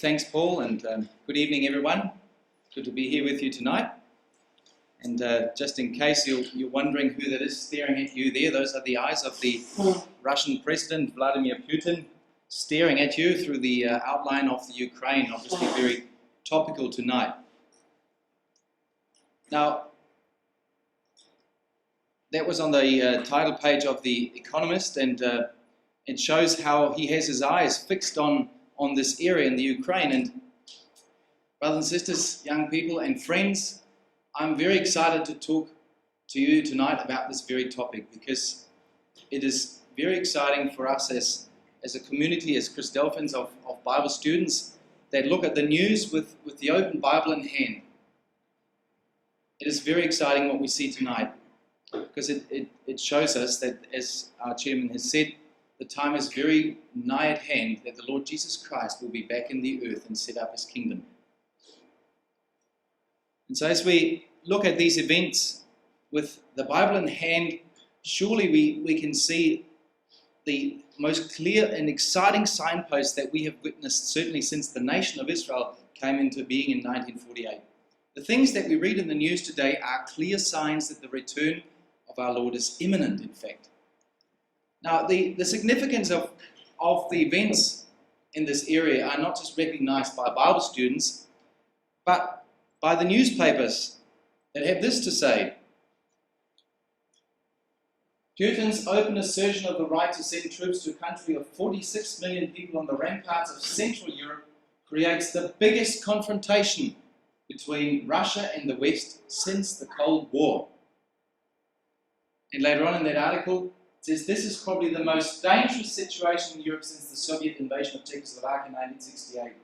Thanks, Paul, and good evening, everyone. Good to be here with you tonight. And just in case you're wondering who that is staring at you there, those are the eyes of the Russian President, Vladimir Putin, staring at you through the outline of the Ukraine, obviously very topical tonight. Now, that was on the title page of The Economist, and it shows how he has his eyes fixed on this area in the Ukraine. And brothers and sisters, young people and friends, I'm very excited to talk to you tonight about this very topic, because it is very exciting for us as a community, as Christadelphians of Bible students that look at the news with the open Bible in hand. It is very exciting what we see tonight, because it shows us that, as our chairman has said, the time is very nigh at hand that the Lord Jesus Christ will be back in the earth and set up his kingdom. And so as we look at these events with the Bible in hand, surely we can see the most clear and exciting signposts that we have witnessed, certainly since the nation of Israel came into being in 1948. The things that we read in the news today are clear signs that the return of our Lord is imminent, in fact. Now, the significance of the events in this area are not just recognized by Bible students, but by the newspapers that have this to say: Putin's open assertion of the right to send troops to a country of 46 million people on the ramparts of Central Europe creates the biggest confrontation between Russia and the West since the Cold War. And later on in that article, it says this is probably the most dangerous situation in Europe since the Soviet invasion of Czechoslovakia in 1968. And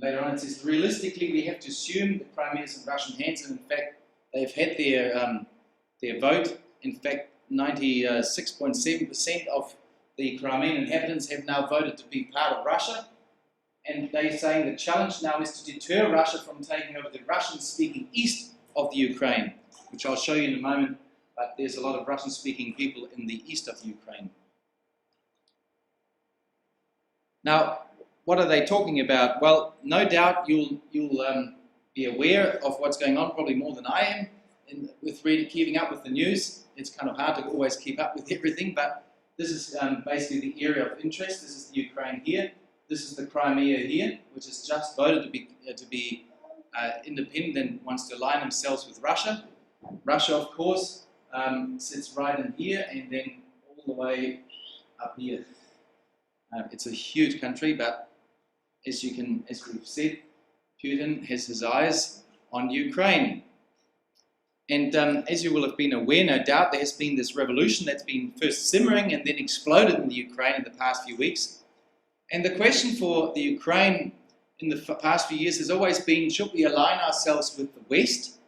later on it says, realistically, we have to assume the Crimea is in Russian hands, and in fact, they've had their vote. In fact, 96.7% of the Crimean inhabitants have now voted to be part of Russia. And they're saying the challenge now is to deter Russia from taking over the Russian-speaking east of the Ukraine, which I'll show you in a moment. But there's a lot of Russian-speaking people in the east of Ukraine. Now, what are they talking about? Well, no doubt you'll be aware of what's going on, probably more than I am, with keeping up with the news. It's kind of hard to always keep up with everything, but this is basically the area of interest. This is the Ukraine here. This is the Crimea here, which has just voted to be independent and wants to align themselves with Russia. Russia, of course, sits right in here and then all the way up here. It's a huge country, but as we've said, Putin has his eyes on Ukraine. And as you will have been aware, no doubt, there has been this revolution that's been first simmering and then exploded in the Ukraine in the past few weeks. And the question for the Ukraine in the past few years has always been, should we align ourselves with the West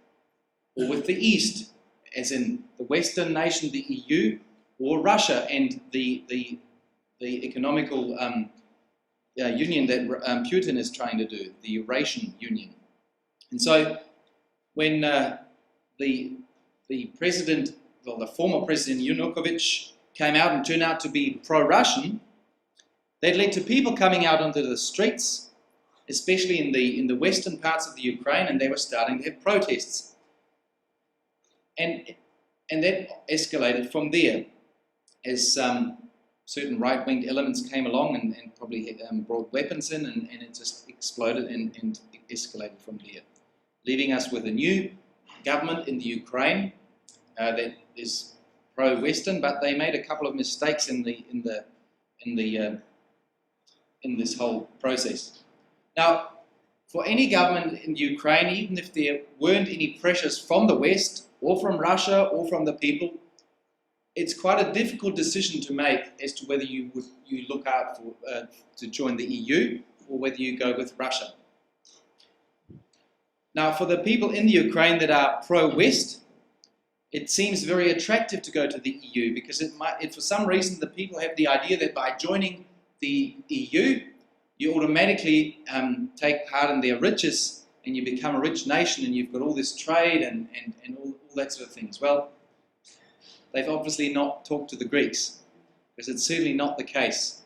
or with the East, as in the Western nation, the EU, or Russia and the economical union that Putin is trying to do, the Eurasian Union. And so when the president, well, the former president Yanukovych came out and turned out to be pro-Russian, that led to people coming out onto the streets, especially in the western parts of the Ukraine, and they were starting to have protests. And that escalated from there as certain right-wing elements came along and probably brought weapons in, and it just exploded and escalated from there, leaving us with a new government in the Ukraine that is pro-Western, but they made a couple of mistakes in this whole process. Now, for any government in Ukraine, even if there weren't any pressures from the West or from Russia or from the people, it's quite a difficult decision to make as to whether you look out for to join the EU or whether you go with Russia. Now, for the people in the Ukraine that are pro-West, it seems very attractive to go to the EU, because for some reason the people have the idea that by joining the EU, you automatically take part in their riches and you become a rich nation and you've got all this trade and all that sort of things. Well, they've obviously not talked to the Greeks, because it's certainly not the case.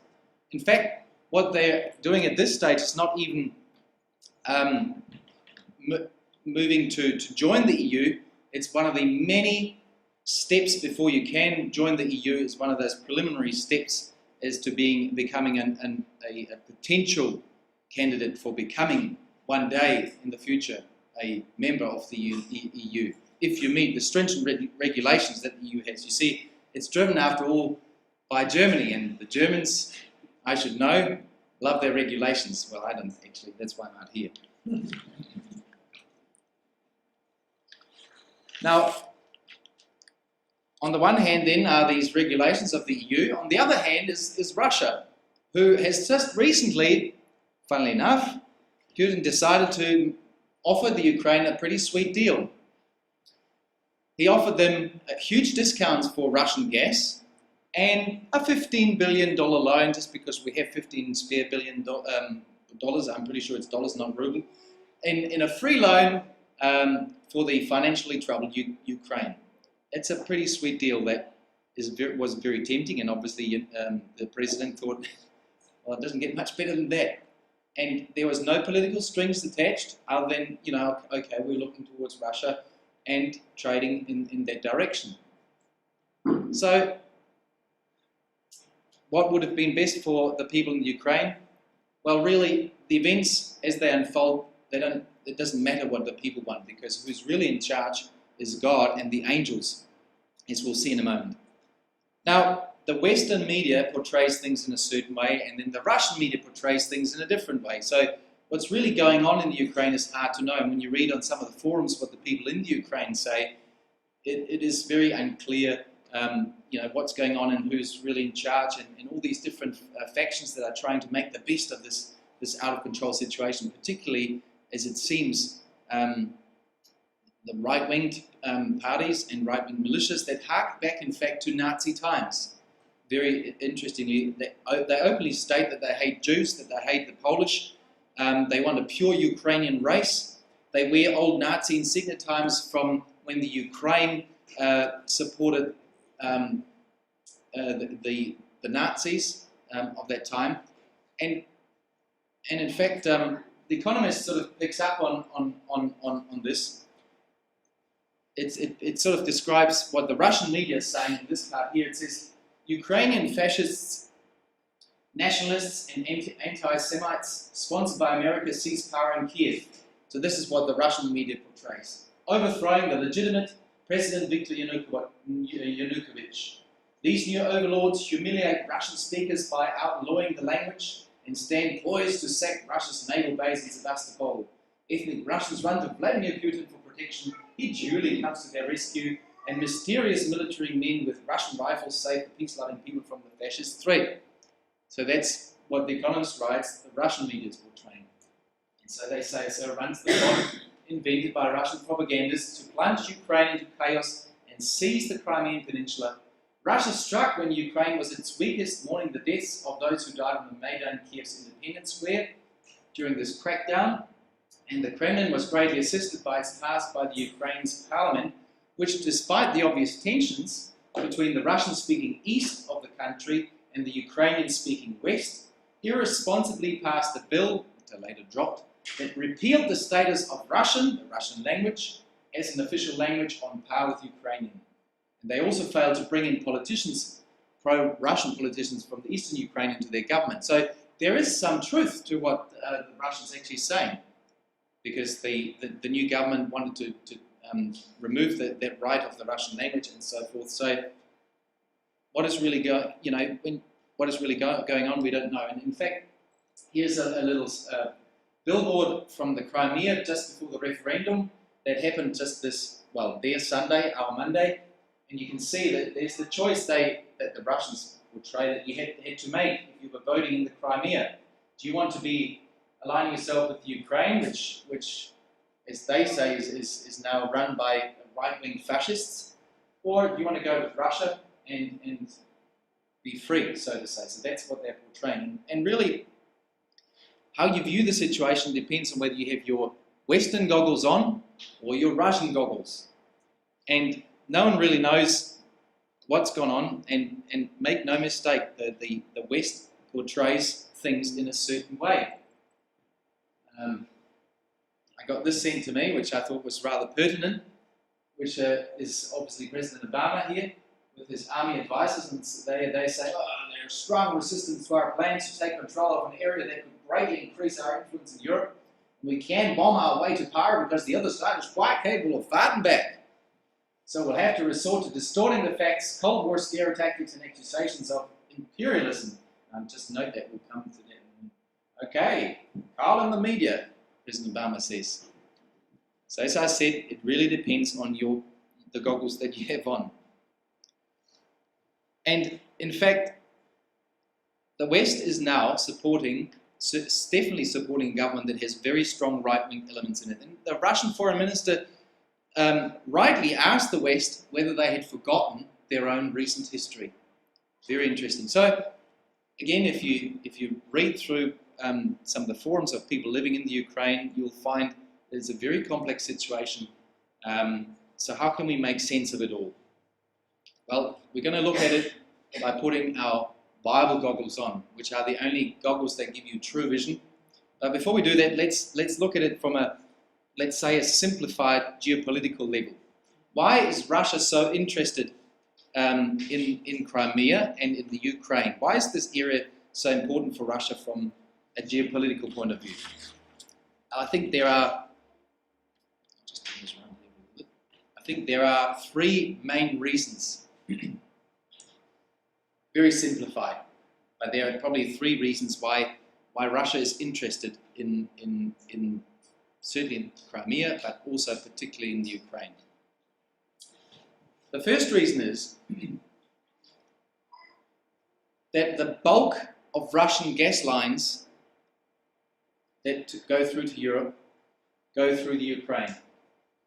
In fact, what they're doing at this stage is not even moving to join the EU. It's one of the many steps before you can join the EU. Is one of those preliminary steps as to becoming a potential candidate for becoming one day in the future a member of the EU. If you meet the stringent regulations that the EU has. You see, it's driven after all by Germany, and the Germans, I should know, love their regulations. Well, I don't actually, that's why I'm out here. Now, on the one hand then are these regulations of the EU. On the other hand is Russia, who has just recently, funnily enough, Putin decided to offer the Ukraine a pretty sweet deal. He offered them huge discounts for Russian gas and a $15 billion loan, just because we have 15 spare billion dollars, I'm pretty sure it's dollars, not ruble, in a free loan for the financially troubled Ukraine. It's a pretty sweet deal that was very tempting, and obviously the president thought, well, it doesn't get much better than that. And there was no political strings attached other than, okay, we're looking towards Russia and trading in that direction. So what would have been best for the people in Ukraine? Well, really, the events as they unfold, it doesn't matter what the people want, because who's really in charge is God and the angels, as we'll see in a moment. Now, the Western media portrays things in a certain way, and then the Russian media portrays things in a different way. So what's really going on in the Ukraine is hard to know. And when you read on some of the forums what the people in the Ukraine say, it is very unclear what's going on and who's really in charge, and all these different factions that are trying to make the best of this out-of-control situation, particularly as it seems the right-winged parties and right-wing militias that hark back, in fact, to Nazi times. Very interestingly, they openly state that they hate Jews, that they hate the Polish. They want a pure Ukrainian race. They wear old Nazi insignia times from when the Ukraine supported the Nazis of that time. And in fact, The Economist sort of picks up on this. It sort of describes what the Russian media is saying in this part here. It says, Ukrainian fascists, nationalists and anti-Semites sponsored by America seize power in Kiev. So this is what the Russian media portrays. Overthrowing the legitimate President Viktor Yanukovych. These new overlords humiliate Russian speakers by outlawing the language and stand poised to sack Russia's naval base in Sevastopol. Ethnic Russians run to Vladimir Putin for protection. He duly comes to their rescue, and mysterious military men with Russian rifles save the peace-loving people from the fascist threat. So that's what The Economist writes, the Russian media is portraying. And so they say, so runs the plot invented by Russian propagandists to plunge Ukraine into chaos and seize the Crimean Peninsula. Russia struck when Ukraine was at its weakest, mourning the deaths of those who died on the Maidan, Kiev's Independence Square during this crackdown. And the Kremlin was greatly assisted by its task by the Ukraine's parliament, which, despite the obvious tensions between the Russian-speaking east of the country and the Ukrainian-speaking west, irresponsibly passed a bill, which later dropped, that repealed the status of Russian, the Russian language, as an official language on par with Ukrainian. And they also failed to bring in politicians, pro-Russian politicians from the eastern Ukraine into their government. So there is some truth to what the Russians actually saying, because the new government wanted to remove that right of the Russian language and so forth. So what is really going on, we don't know. And in fact, here's a little billboard from the Crimea just before the referendum that happened just their Sunday, our Monday, and you can see that there's the choice that the Russians portray that you had to make if you were voting in the Crimea. Do you want to be aligning yourself with Ukraine, which as they say is now run by right-wing fascists, or do you want to go with Russia and be free, so to say? So that's what they're portraying. And really, how you view the situation depends on whether you have your Western goggles on or your Russian goggles. And no one really knows what's gone on, and make no mistake, the West portrays things in a certain way. I got this sent to me, which I thought was rather pertinent, which is obviously President Obama here with his army advisors, and they say, oh, there's strong resistance to our plans to take control of an area that could greatly increase our influence in Europe. We can bomb our way to power because the other side is quite capable of fighting back. So we'll have to resort to distorting the facts, Cold War scare tactics, and accusations of imperialism. Just note that we'll come to that. Okay, Carl in the media, President Obama says. So as I said, it really depends on the goggles that you have on. And in fact, the West is now definitely supporting a government that has very strong right-wing elements in it. And the Russian foreign minister rightly asked the West whether they had forgotten their own recent history. Very interesting. So again, if you read through some of the forums of people living in the Ukraine, you'll find it's a very complex situation. So how can we make sense of it all? Well, we're going to look at it by putting our Bible goggles on, which are the only goggles that give you true vision. But before we do that, let's look at it from let's say a simplified geopolitical level. Why is Russia so interested in Crimea and in the Ukraine? Why is this area so important for Russia from a geopolitical point of view? I think there are three main reasons. Very simplified, but there are probably three reasons why Russia is interested in certainly in Crimea, but also particularly in the Ukraine. The first reason is that the bulk of Russian gas lines that go through to Europe go through the Ukraine. It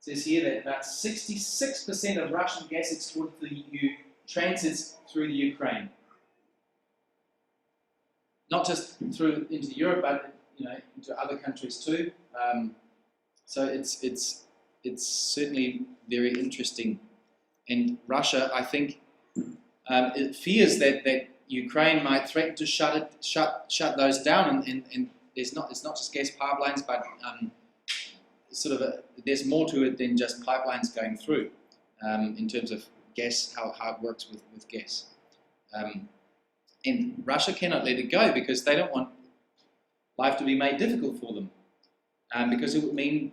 says here that about 66% of Russian gas exported to the EU transits through the Ukraine. Not just through into Europe, but into other countries too. So it's certainly very interesting. And Russia, I think, it fears that Ukraine might threaten to shut those down. And it's not just gas pipelines, but there's more to it than just pipelines going through in terms of gas, how it works with gas. And Russia cannot let it go because they don't want life to be made difficult for them, because it would mean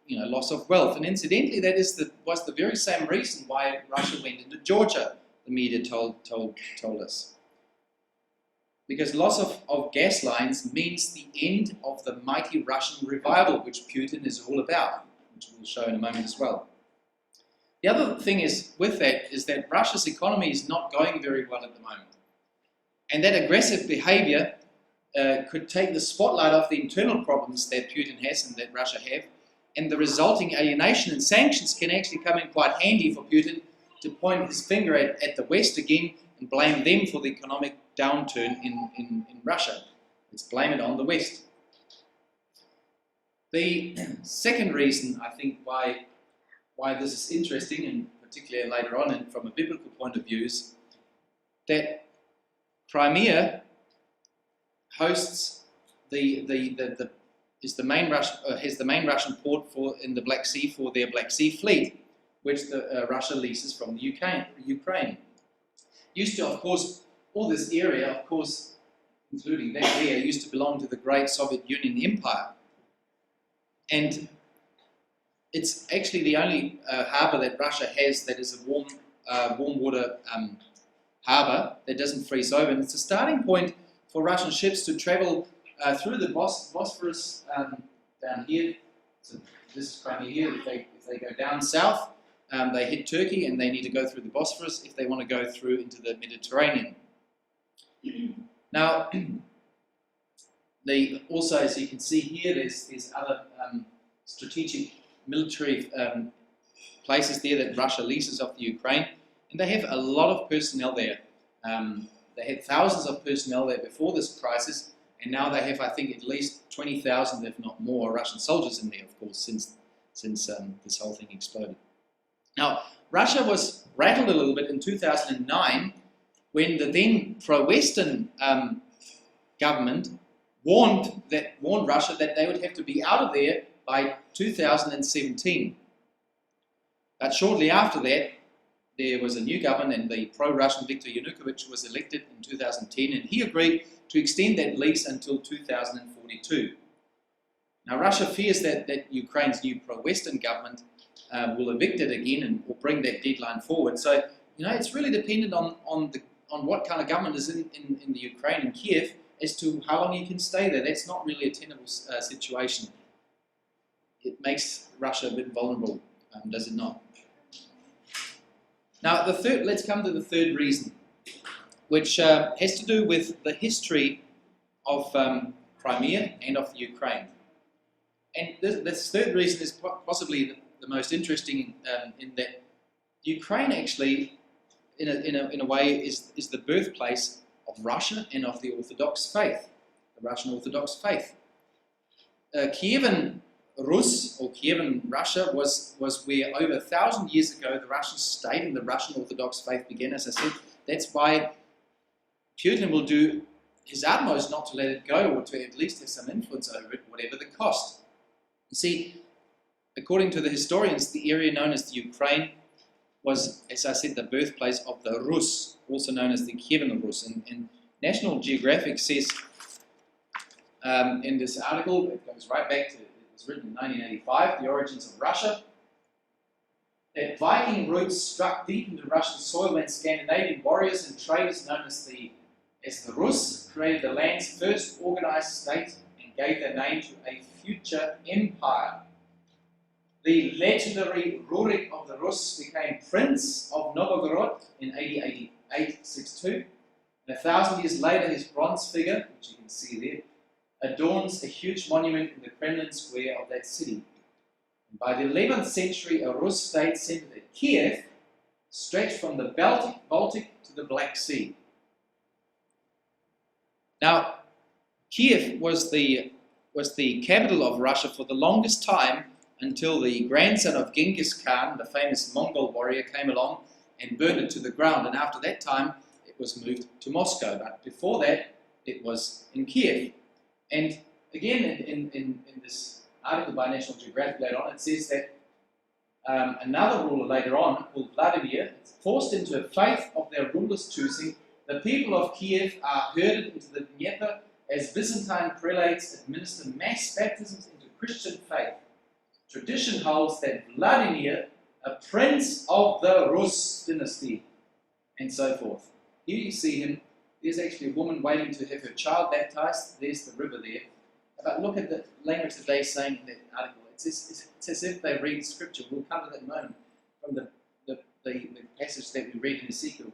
loss of wealth. And incidentally, that was the very same reason why Russia went into Georgia. The media told us, because loss of gas lines means the end of the mighty Russian revival, which Putin is all about, which we'll show in a moment as well. The other thing is that Russia's economy is not going very well at the moment. And that aggressive behavior could take the spotlight off the internal problems that Putin has and that Russia have, and the resulting alienation and sanctions can actually come in quite handy for Putin to point his finger at the West again and blame them for the economic downturn in Russia. Let's blame it on the West. The second reason, I think, why this is interesting, and particularly later on and from a biblical point of view, is that Crimea hosts has the main Russian port in the Black Sea for their Black Sea fleet, which Russia leases from the Ukraine. Used to, of course, all this area, of course, including that area, used to belong to the great Soviet Union Empire, and it's actually the only harbour that Russia has that is a warm water harbour that doesn't freeze over, and it's a starting point for Russian ships to travel through the Bosphorus down here. So this is Crimea here. If they go down south, they hit Turkey, and they need to go through the Bosphorus if they want to go through into the Mediterranean. Now, also, as you can see here, there's other strategic military places there that Russia leases off the Ukraine, and they have a lot of personnel there. They had thousands of personnel there before this crisis, and now they have, I think, at least 20,000, if not more, Russian soldiers in there, of course, since this whole thing exploded. Now, Russia was rattled a little bit in 2009 when the then pro-Western government warned Russia that they would have to be out of there by 2017. But shortly after that, there was a new government, and the pro-Russian Viktor Yanukovych was elected in 2010, and he agreed to extend that lease until 2042. Now, Russia fears that Ukraine's new pro-Western government will evict it again and will bring that deadline forward. So, it's really dependent on what kind of government is in the Ukraine and Kiev as to how long you can stay there. That's not really a tenable situation. It makes Russia a bit vulnerable, does it not? Now, let's come to the third reason, which has to do with the history of Crimea and of the Ukraine. And this third reason is possibly the most interesting in that Ukraine actually, in a way, is the birthplace of Russia and of the Orthodox faith, the Russian Orthodox faith. Kievan Rus, or Kievan Russia, was where over 1,000 years ago the Russian state and the Russian Orthodox faith began. As I said, that's why Putin will do his utmost not to let it go, or to at least have some influence over it, whatever the cost. You see, according to the historians, the area known as the Ukraine was, as I said, the birthplace of the Rus, also known as the Kievan Rus. And National Geographic says in this article, it goes right back to, it was written in 1985, The Origins of Russia, that Viking roots struck deep into Russian soil when Scandinavian warriors and traders known as the Rus created the land's first organized state and gave their name to a future empire. The legendary Rurik of the Rus became Prince of Novgorod in 862, and 1,000 years later his bronze figure, which you can see there, adorns a huge monument in the Kremlin square of that city. And by the 11th century, a Rus state centered at Kiev stretched from the Baltic to the Black Sea. Now, Kiev was the capital of Russia for the longest time, until the grandson of Genghis Khan, the famous Mongol warrior, came along and burned it to the ground. And after that time, it was moved to Moscow. But before that, it was in Kiev. And again, in this article by National Geographic later on, it says that another ruler later on, called Vladimir, forced into a faith of their ruler's choosing, the people of Kiev are herded into the Dnieper as Byzantine prelates administer mass baptisms into Christian faith. Tradition holds that Vladimir, a prince of the Rus dynasty, and so forth. Here you see him. There's actually a woman waiting to have her child baptized. There's the river there. But look at the language that they're saying in that article. It's as if they read scripture. We'll come to that in a moment from the passage that we read in Ezekiel,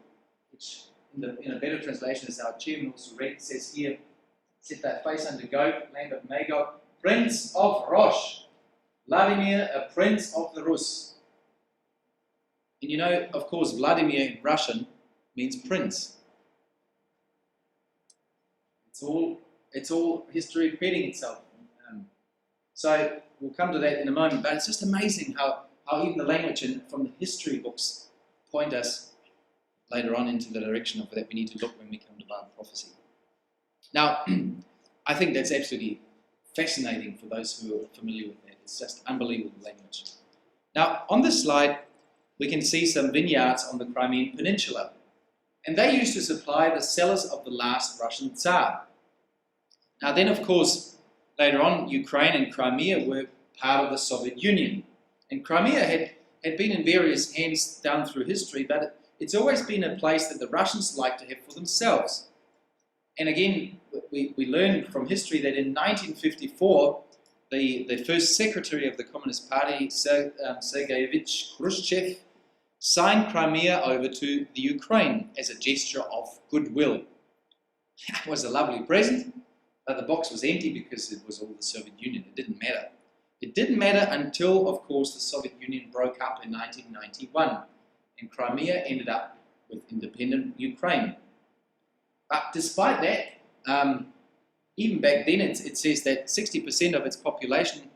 which in a better translation, as our chairman also read, it says here, set thy face unto Gog, land of Magog, prince of Rosh. Vladimir, a prince of the Rus. And of course, Vladimir in Russian means prince. It's all history repeating itself. So we'll come to that in a moment. But it's just amazing how even the language from the history books point us later on into the direction of that we need to look when we come to Bible prophecy. Now, I think that's absolutely fascinating for those who are familiar with that. It's just unbelievable language. Now, on this slide, we can see some vineyards on the Crimean Peninsula. And they used to supply the cellars of the last Russian Tsar. Now then, of course, later on, Ukraine and Crimea were part of the Soviet Union. And Crimea had been in various hands down through history, but it's always been a place that the Russians like to have for themselves. And again, we learned from history that in 1954, the first secretary of the Communist Party, Sergeyevich Khrushchev, signed Crimea over to the Ukraine as a gesture of goodwill. It was a lovely present, but the box was empty because it was all the Soviet Union. It didn't matter. It didn't matter until, of course, the Soviet Union broke up in 1991, and Crimea ended up with independent Ukraine. But despite that, even back then, it says that 60% of its population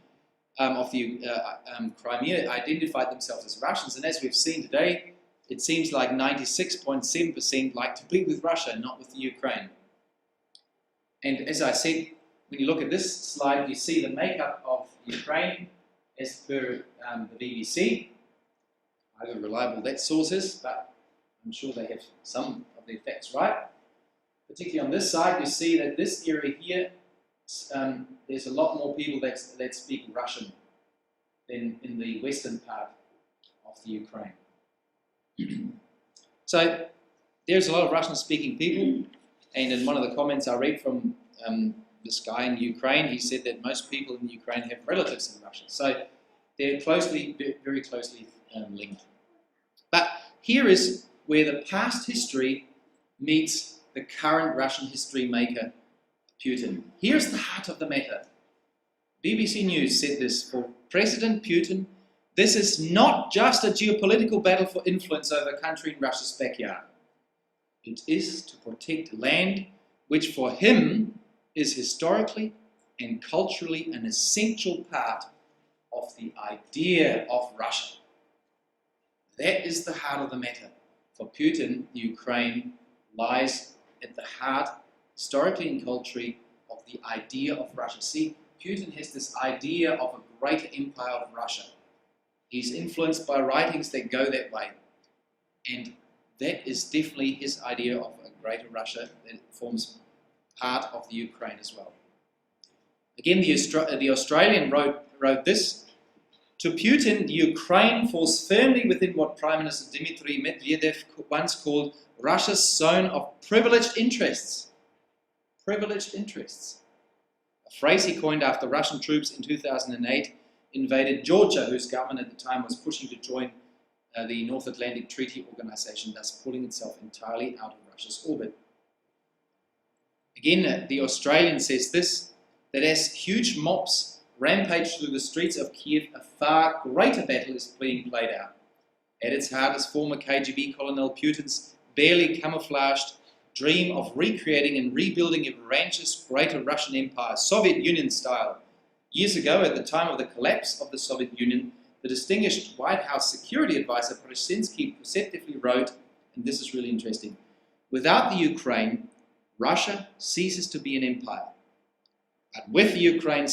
of the Crimea identified themselves as Russians, and as we've seen today, it seems like 96.7% like to be with Russia, not with the Ukraine. And as I said, when you look at this slide, you see the makeup of Ukraine as per the BBC. Highly reliable that source is, but I'm sure they have some of their facts right. Particularly on this side, you see that this area here, there's a lot more people that speak Russian than in the western part of the Ukraine. So there's a lot of Russian-speaking people, and in one of the comments I read from this guy in Ukraine, he said that most people in the Ukraine have relatives in Russia. So they're very closely linked. But here is where the past history meets the current Russian history maker, Putin. Here's the heart of the matter. BBC News said this: for President Putin, this is not just a geopolitical battle for influence over a country in Russia's backyard. It is to protect land which for him is historically and culturally an essential part of the idea of Russia. That is the heart of the matter. For Putin, Ukraine lies at the heart, historically and culturally, of the idea of Russia. See, Putin has this idea of a greater empire of Russia. He's influenced by writings that go that way. And that is definitely his idea of a greater Russia that forms part of the Ukraine as well. Again, the Australian wrote this: to Putin, the Ukraine falls firmly within what Prime Minister Dmitry Medvedev once called Russia's zone of privileged interests. Privileged interests. A phrase he coined after Russian troops in 2008 invaded Georgia, whose government at the time was pushing to join the North Atlantic Treaty Organization, thus pulling itself entirely out of Russia's orbit. Again, the Australian says this, that as huge mobs rampage through the streets of Kiev, a far greater battle is being played out. At its heart is former KGB Colonel Putin's barely camouflaged dream of recreating and rebuilding a ranch's greater Russian empire, Soviet Union style. Years ago, at the time of the collapse of the Soviet Union, the distinguished White House security advisor Brzezinski perceptively wrote, and this is really interesting, without the Ukraine, Russia ceases to be an empire. But with the Ukraine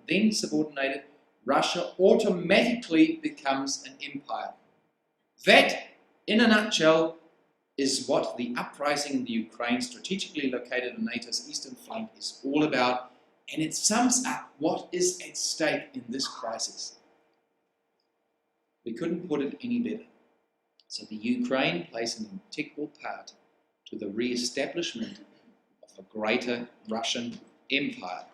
then subordinated, Russia automatically becomes an empire. That, in a nutshell, is what the uprising in the Ukraine, strategically located on NATO's eastern flank, is all about, and it sums up what is at stake in this crisis. We couldn't put it any better. So the Ukraine plays an integral part to the re-establishment of a greater Russian empire.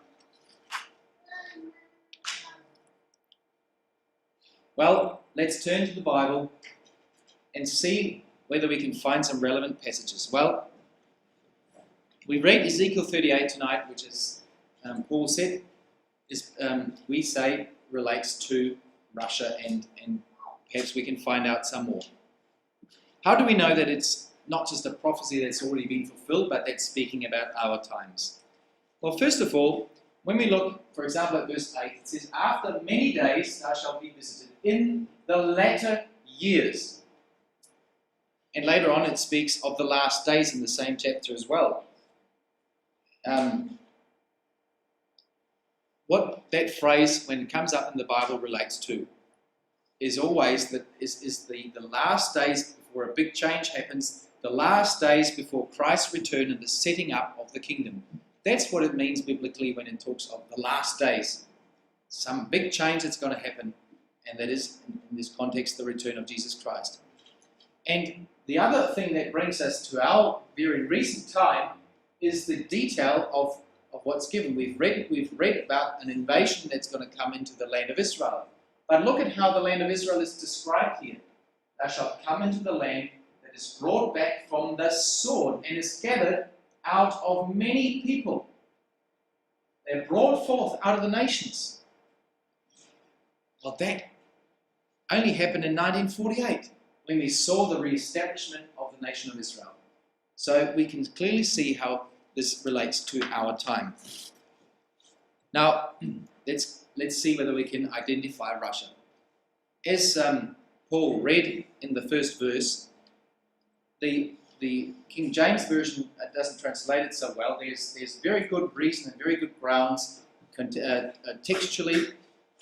Well, let's turn to the Bible and see whether we can find some relevant passages. Well, we read Ezekiel 38 tonight, which is, Paul said, we say relates to Russia, and perhaps we can find out some more. How do we know that it's not just a prophecy that's already been fulfilled, but that's speaking about our times? Well, first of all, when we look, for example, at verse 8, it says, after many days thou shalt be visited in the latter years. And later on it speaks of the last days in the same chapter as well. What that phrase, when it comes up in the Bible, relates to is always the last days before a big change happens, the last days before Christ's return and the setting up of the kingdom. That's what it means biblically when it talks of the last days. Some big change that's going to happen, and that is, in this context, the return of Jesus Christ. And the other thing that brings us to our very recent time is the detail of what's given. We've read about an invasion that's going to come into the land of Israel. But look at how the land of Israel is described here. Thou shalt come into the land that is brought back from the sword and is gathered out of many people. They're brought forth out of the nations. Well, that only happened in 1948 when we saw the re-establishment of the nation of Israel. So we can clearly see how this relates to our time. Now, let's see whether we can identify Russia. As Paul read in the first verse, the the King James Version doesn't translate it so well. There's very good reason and very good grounds textually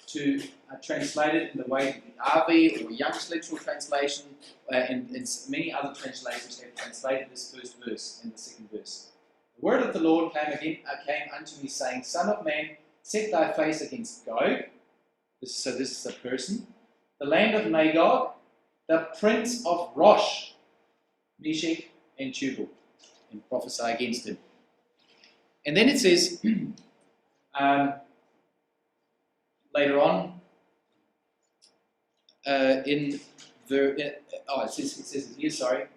to translate it in the way that the RV or Young's Literal Translation and many other translators have translated this first verse and the second verse. The word of the Lord came unto me, saying, Son of man, set thy face against Gog. This is a person. The land of Magog, the prince of Rosh, Meshech and Tubal, and prophesy against him. And then it says, later on, it says it here, sorry.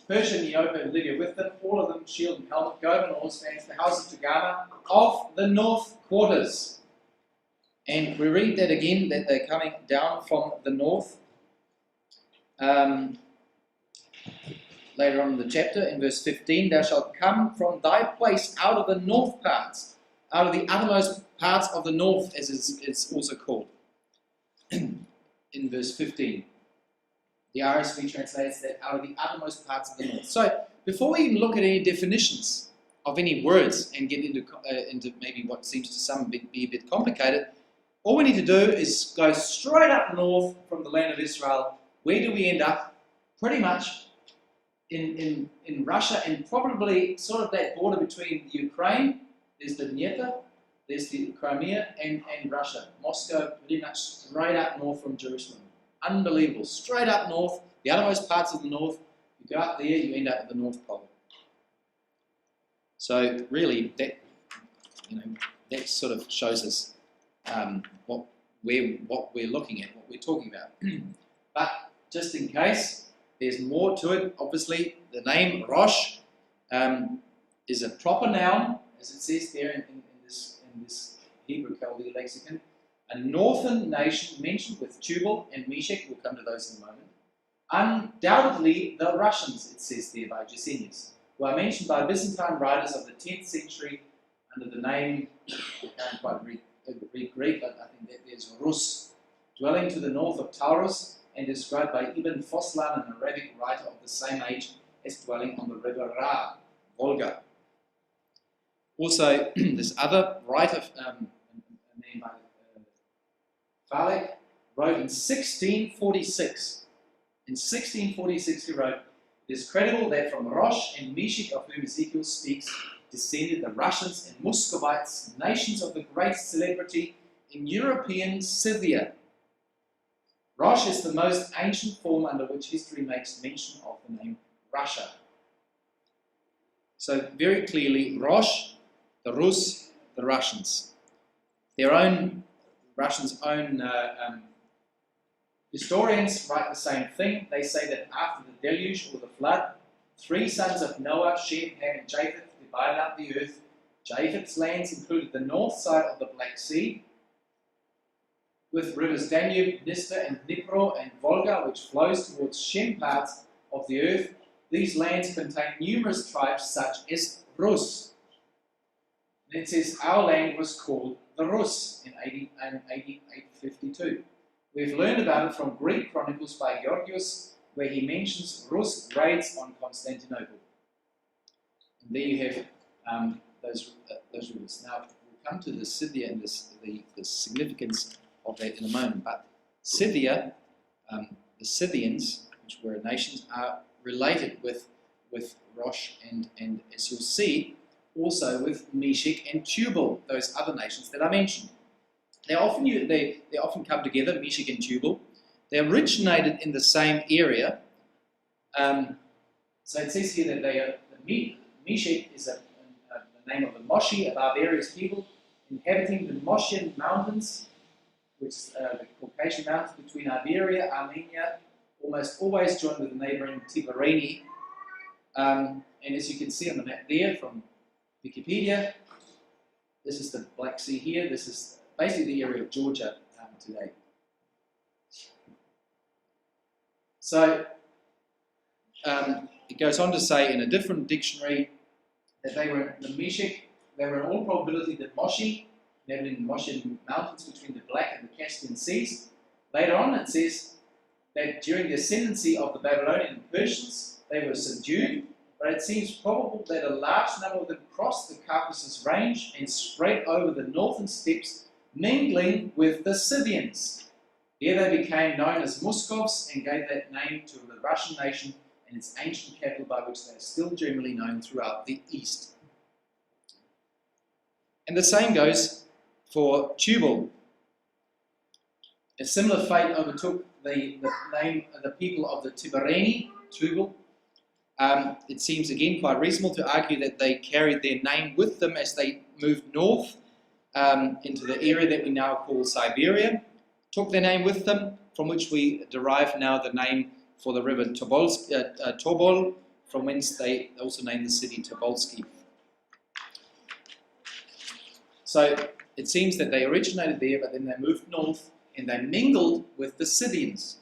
Persia, Neopa, and Lydia with them, all of them, shield and helmet, Gog and all stands, the house of Togarmah, of the north quarters. And we read that again, that they're coming down from the north. Later on in the chapter, in verse 15, thou shalt come from thy place out of the north parts, out of the uttermost parts of the north, as it's also called. In verse 15, the RSV translates that out of the uttermost parts of the north. So, before we even look at any definitions of any words and get into maybe what seems to some be a bit complicated, all we need to do is go straight up north from the land of Israel. Where do we end up? Pretty much in Russia, and probably sort of that border between the Ukraine, there's the Dnieper, there's the Crimea, and Russia. Moscow, pretty much straight up north from Jerusalem. Unbelievable. Straight up north, the uttermost parts of the north. You go up there, you end up at the North Pole. So really, that sort of shows us what we're looking at, what we're talking about. But just in case, there's more to it. Obviously, the name Rosh is a proper noun, as it says there in this Hebrew Chaldee lexicon. A northern nation mentioned with Tubal and Meshech. We'll come to those in a moment. Undoubtedly, the Russians, it says there by Gesenius, who are mentioned by Byzantine writers of the 10th century under the name, I can't quite read Greek, but I think that there's Rus, dwelling to the north of Taurus, and described by Ibn Foslan, an Arabic writer of the same age, as dwelling on the river Ra, Volga. Also, this other writer, a name by Falek, wrote in 1646. In 1646 he wrote, it is credible that from Rosh and Meshech, of whom Ezekiel speaks, descended the Russians and Muscovites, nations of the greatest celebrity in European Scythia. Rosh is the most ancient form under which history makes mention of the name Russia. So very clearly, Rosh, the Rus, the Russians. Russians' own historians write the same thing. They say that after the deluge or the flood, 3 sons of Noah, Shem, Ham, and Japheth, divided up the earth. Japheth's lands included the north side of the Black Sea, with rivers Danube, Dniester, and Dnipro, and Volga, which flows towards Shem parts of the earth. These lands contain numerous tribes such as Rus. And it says our land was called the Rus in 852. We've learned about it from Greek chronicles by Georgius, where he mentions Rus raids on Constantinople. And there you have those rivers. Now, we'll come to the Scythia and the significance of that in a moment. But Scythia, the Scythians, which were nations, are related with Rosh and as you'll see, also with Meshech and Tubal, those other nations that I mentioned. They often come together, Meshech and Tubal. They originated in the same area. So it says here that Meshech is the name of the Moshi, a barbarous people inhabiting the Moshian mountains, which is the Caucasian mountains between Iberia, Armenia, almost always joined with the neighboring Tibareni. And as you can see on the map there from Wikipedia, this is the Black Sea here. This is basically the area of Georgia today. So it goes on to say in a different dictionary that they were in all probability the Moshi, inhabiting the Moshian mountains between the Black and the Caspian seas. Later on it says that during the ascendancy of the Babylonian and Persians, they were subdued, but it seems probable that a large number of them crossed the Caucasus range and spread over the northern steppes, mingling with the Scythians. There they became known as Muscovs and gave that name to the Russian nation and its ancient capital, by which they are still generally known throughout the East. And the same goes for Tubal. A similar fate overtook the people of the Tibareni, Tubal. It seems again quite reasonable to argue that they carried their name with them as they moved north into the area that we now call Siberia. Took their name with them, from which we derive now the name for the river Tobol, from whence they also named the city Tobolsky. So it seems that they originated there, but then they moved north and they mingled with the Scythians.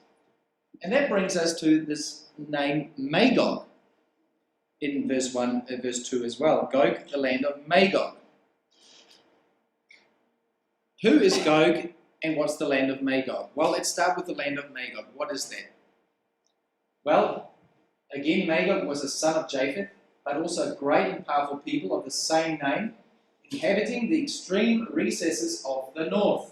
And that brings us to this name Magog in verse 2 as well. Gog, the land of Magog. Who is Gog and what's the land of Magog? Well, let's start with the land of Magog. What is that? Well, again, Magog was a son of Japheth, but also great and powerful people of the same name, inhabiting the extreme recesses of the north,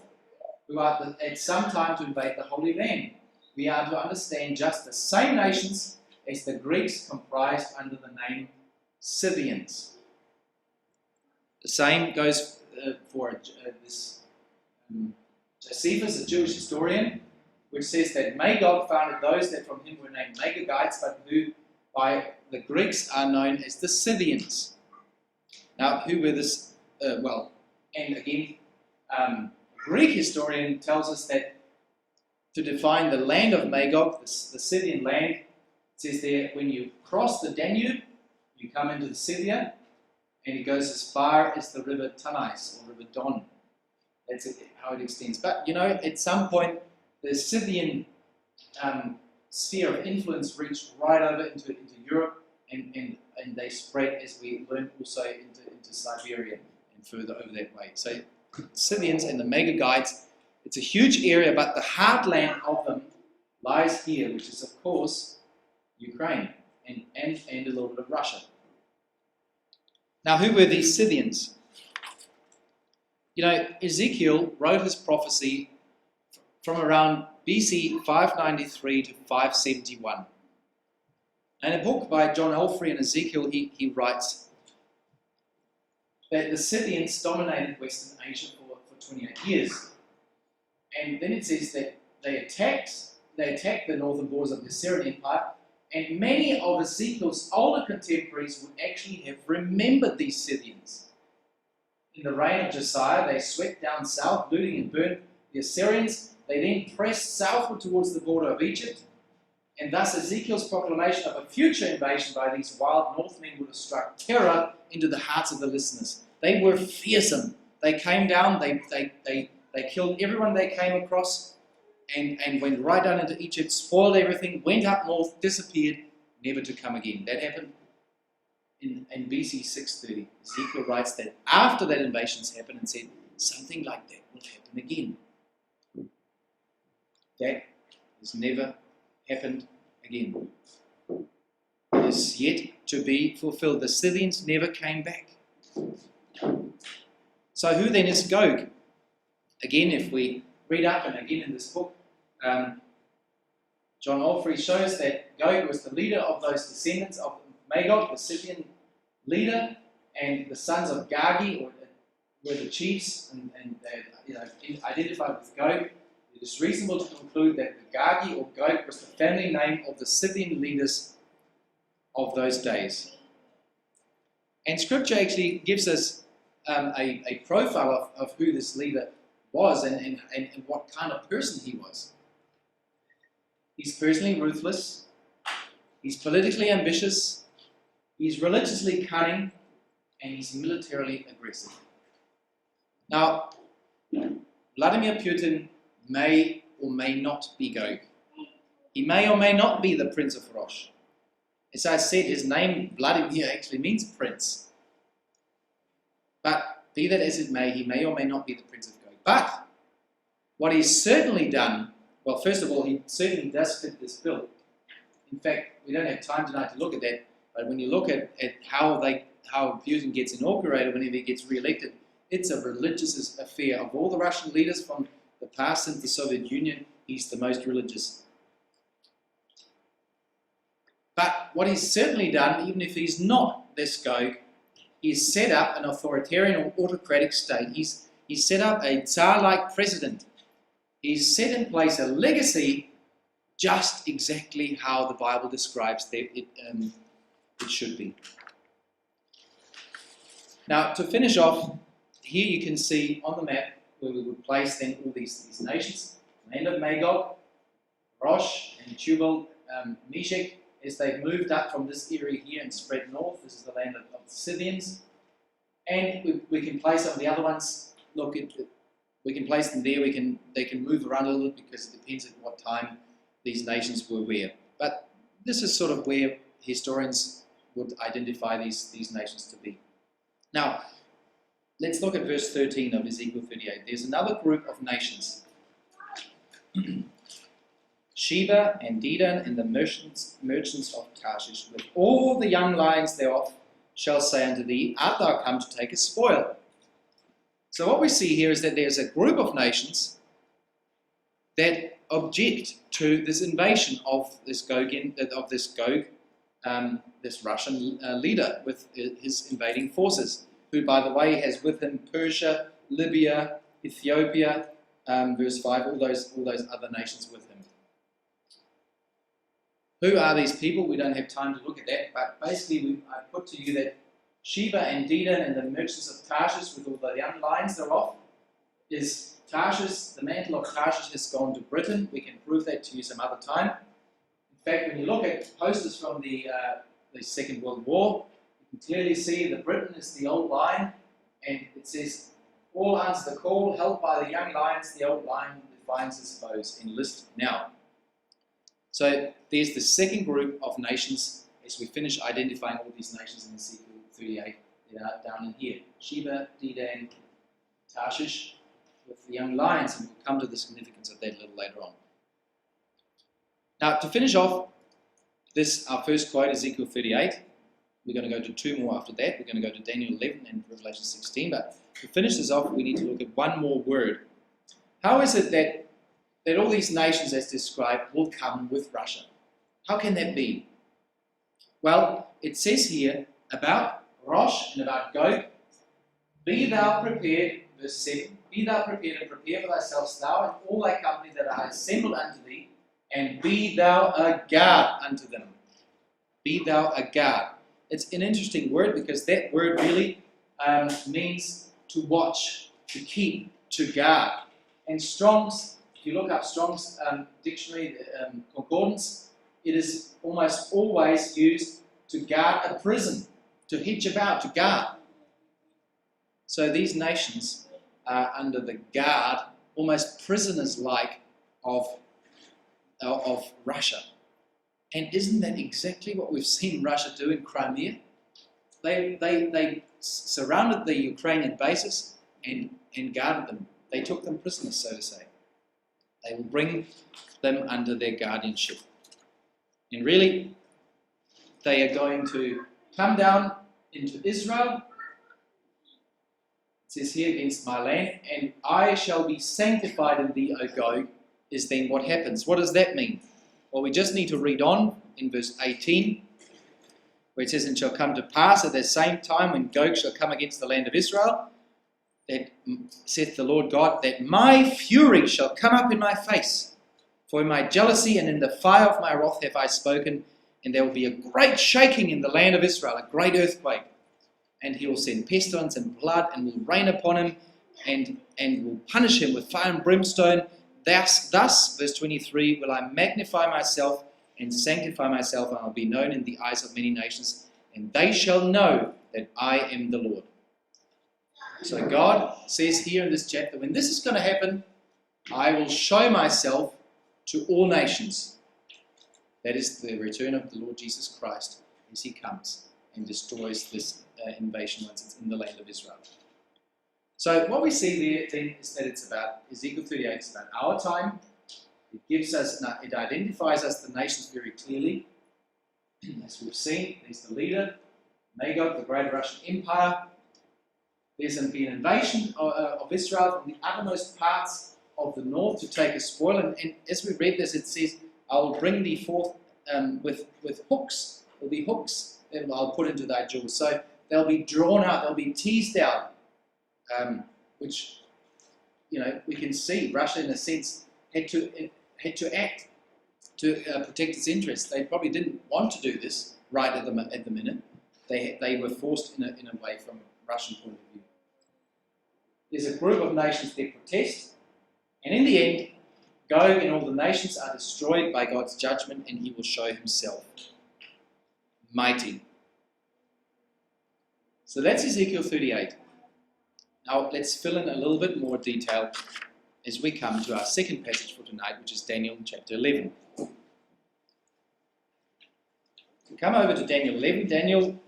who are at some time to invade the Holy Land. We are to understand just the same nations as the Greeks comprised under the name Scythians. The same goes for this Josephus, a Jewish historian, which says that Magog founded those that from him were named Magogites, but who by the Greeks are known as the Scythians. Now, who were this? And again, a Greek historian tells us that to define the land of Magog, the Scythian land, it says there, when you cross the Danube, you come into Scythia, and it goes as far as the river Tanais, or river Don. That's how it extends. But, you know, at some point, the Scythian sphere of influence reached right over into Europe, and they spread, as we learned, also into Siberia and further over that way. So Scythians and the Magogites, it's a huge area, but the heartland of them lies here, which is, of course, Ukraine and a little bit of Russia. Now, who were these Scythians? You know, Ezekiel wrote his prophecy from around BC 593 to 571. And a book by John Elfrey and Ezekiel, he writes that the Scythians dominated Western Asia for 28 years. And then it says that they attacked the northern borders of the Assyrian Empire, and many of Ezekiel's older contemporaries would actually have remembered these Scythians. In the reign of Josiah, they swept down south, looting and burned the Assyrians. They then pressed southward towards the border of Egypt, and thus Ezekiel's proclamation of a future invasion by these wild Northmen would have struck terror into the hearts of the listeners. They were fearsome. They came down, they killed everyone they came across, and went right down into Egypt, spoiled everything, went up north, disappeared, never to come again. That happened in BC 630. Ezekiel writes that after that invasion's happened and said, something like that will happen again. That has never happened again. It is yet to be fulfilled. The Scythians never came back. So who then is Gog? Again, if we read up, and again in this book, John Alfrey shows that Gog was the leader of those descendants of Magog, the Scythian leader, and the sons of Gagi were the chiefs, and identified with Gog. It is reasonable to conclude that the Gagi or Gog was the family name of the Scythian leaders of those days. And Scripture actually gives us a profile of who this leader was and what kind of person he was. He's personally ruthless, he's politically ambitious, he's religiously cunning, and he's militarily aggressive. Now, Vladimir Putin may or may not be Gog. He may or may not be the Prince of Rosh. As I said, his name, Vladimir, actually means prince. But be that as it may, he may or may not be the Prince of Gog. But what he's certainly done, well, first of all, he certainly does fit this bill. In fact, we don't have time tonight to look at that, but when you look at how Putin gets inaugurated whenever he gets re-elected, it's a religious affair. Of all the Russian leaders from the past since the Soviet Union, he's the most religious. But what he's certainly done, even if he's not this Gog, he's set up an authoritarian or autocratic state. He's set up a Tsar-like president. He's set in place a legacy just exactly how the Bible describes that it should be. Now, to finish off, here you can see on the map where we would place then all these nations. Land of Magog, Rosh, and Tubal, Meshech, as they've moved up from this area here and spread north. This is the land of the Scythians. And we can place some of the other ones. Look, we can place them there. They can move around a little bit because it depends at what time these nations were where. But this is sort of where historians would identify these nations to be. Now, let's look at verse 13 of Ezekiel 38. There's another group of nations. Sheba and Dedan and the merchants of Tarshish, with all the young lions thereof, shall say unto thee, art thou come to take a spoil? So what we see here is that there's a group of nations that object to this invasion of this this Russian leader with his invading forces, who, by the way, has with him Persia, Libya, Ethiopia, verse 5, all those other nations with him. Who are these people? We don't have time to look at that, but basically I put to you that Sheba and Dedan and the merchants of Tarshish, with all the young lions thereof, is Tarshish. The mantle of Tarshish has gone to Britain. We can prove that to you some other time. In fact, when you look at posters from the Second World War, you can clearly see that Britain is the old lion, and it says, all answer the call, held by the young lions, the old lion defines his foes, enlist now. So there's the second group of nations as we finish identifying all these nations in Ezekiel 38 that are down in here. Sheba, Dedan, Tarshish, with the young lions, and we'll come to the significance of that a little later on. Now, to finish off our first quote, Ezekiel 38, we're going to go to two more after that. We're going to go to Daniel 11 and Revelation 16, but to finish this off, we need to look at one more word. How is it that all these nations as described will come with Russia? How can that be? Well, it says here about Rosh and about Gog, be thou prepared, verse 7, be thou prepared and prepare for thyself, thou and all thy company that are assembled unto thee, and be thou a guard unto them. Be thou a guard. It's an interesting word because that word really means to watch, to keep, to guard. And Strong's, if you look up Strong's dictionary, concordance, it is almost always used to guard a prison, to hedge about, to guard. So these nations are under the guard, almost prisoners-like, of Russia. And isn't that exactly what we've seen Russia do in Crimea? They surrounded the Ukrainian bases and guarded them. They took them prisoners, so to say. They will bring them under their guardianship. And really, they are going to come down into Israel. It says here, against my land, and I shall be sanctified in thee, O Gog, is then what happens. What does that mean? Well, we just need to read on in verse 18, where it says, and shall come to pass at the same time when Gog shall come against the land of Israel, that saith the Lord God, that my fury shall come up in my face. For in my jealousy and in the fire of my wrath have I spoken, and there will be a great shaking in the land of Israel, a great earthquake. And he will send pestilence and blood, and will rain upon him, and will punish him with fire and brimstone. Thus, verse 23, will I magnify myself and sanctify myself, and I will be known in the eyes of many nations, and they shall know that I am the Lord. So God says here in this chapter, when this is going to happen, I will show myself to all nations. That is the return of the Lord Jesus Christ as he comes and destroys this invasion once it's in the land of Israel. So what we see there then is that it's about Ezekiel 38, it's about our time. It gives us, it identifies us, the nations, very clearly. as we've seen, there's the leader, Magog, the great Russian Empire. There's been an invasion of Israel from the uttermost parts of the north to take a spoil. And as we read this, it says, I will bring thee forth with hooks. There'll be hooks that I'll put into thy jaws. So they'll be drawn out, they'll be teased out, which, we can see Russia, in a sense, had to act to protect its interests. They probably didn't want to do this right at the minute. They were forced in a way from a Russian point of view. There's a group of nations that protest, and in the end, Gog and all the nations are destroyed by God's judgment, and he will show himself mighty. So that's Ezekiel 38. Now let's fill in a little bit more detail as we come to our second passage for tonight, which is Daniel chapter 11. We come over to Daniel 11. Daniel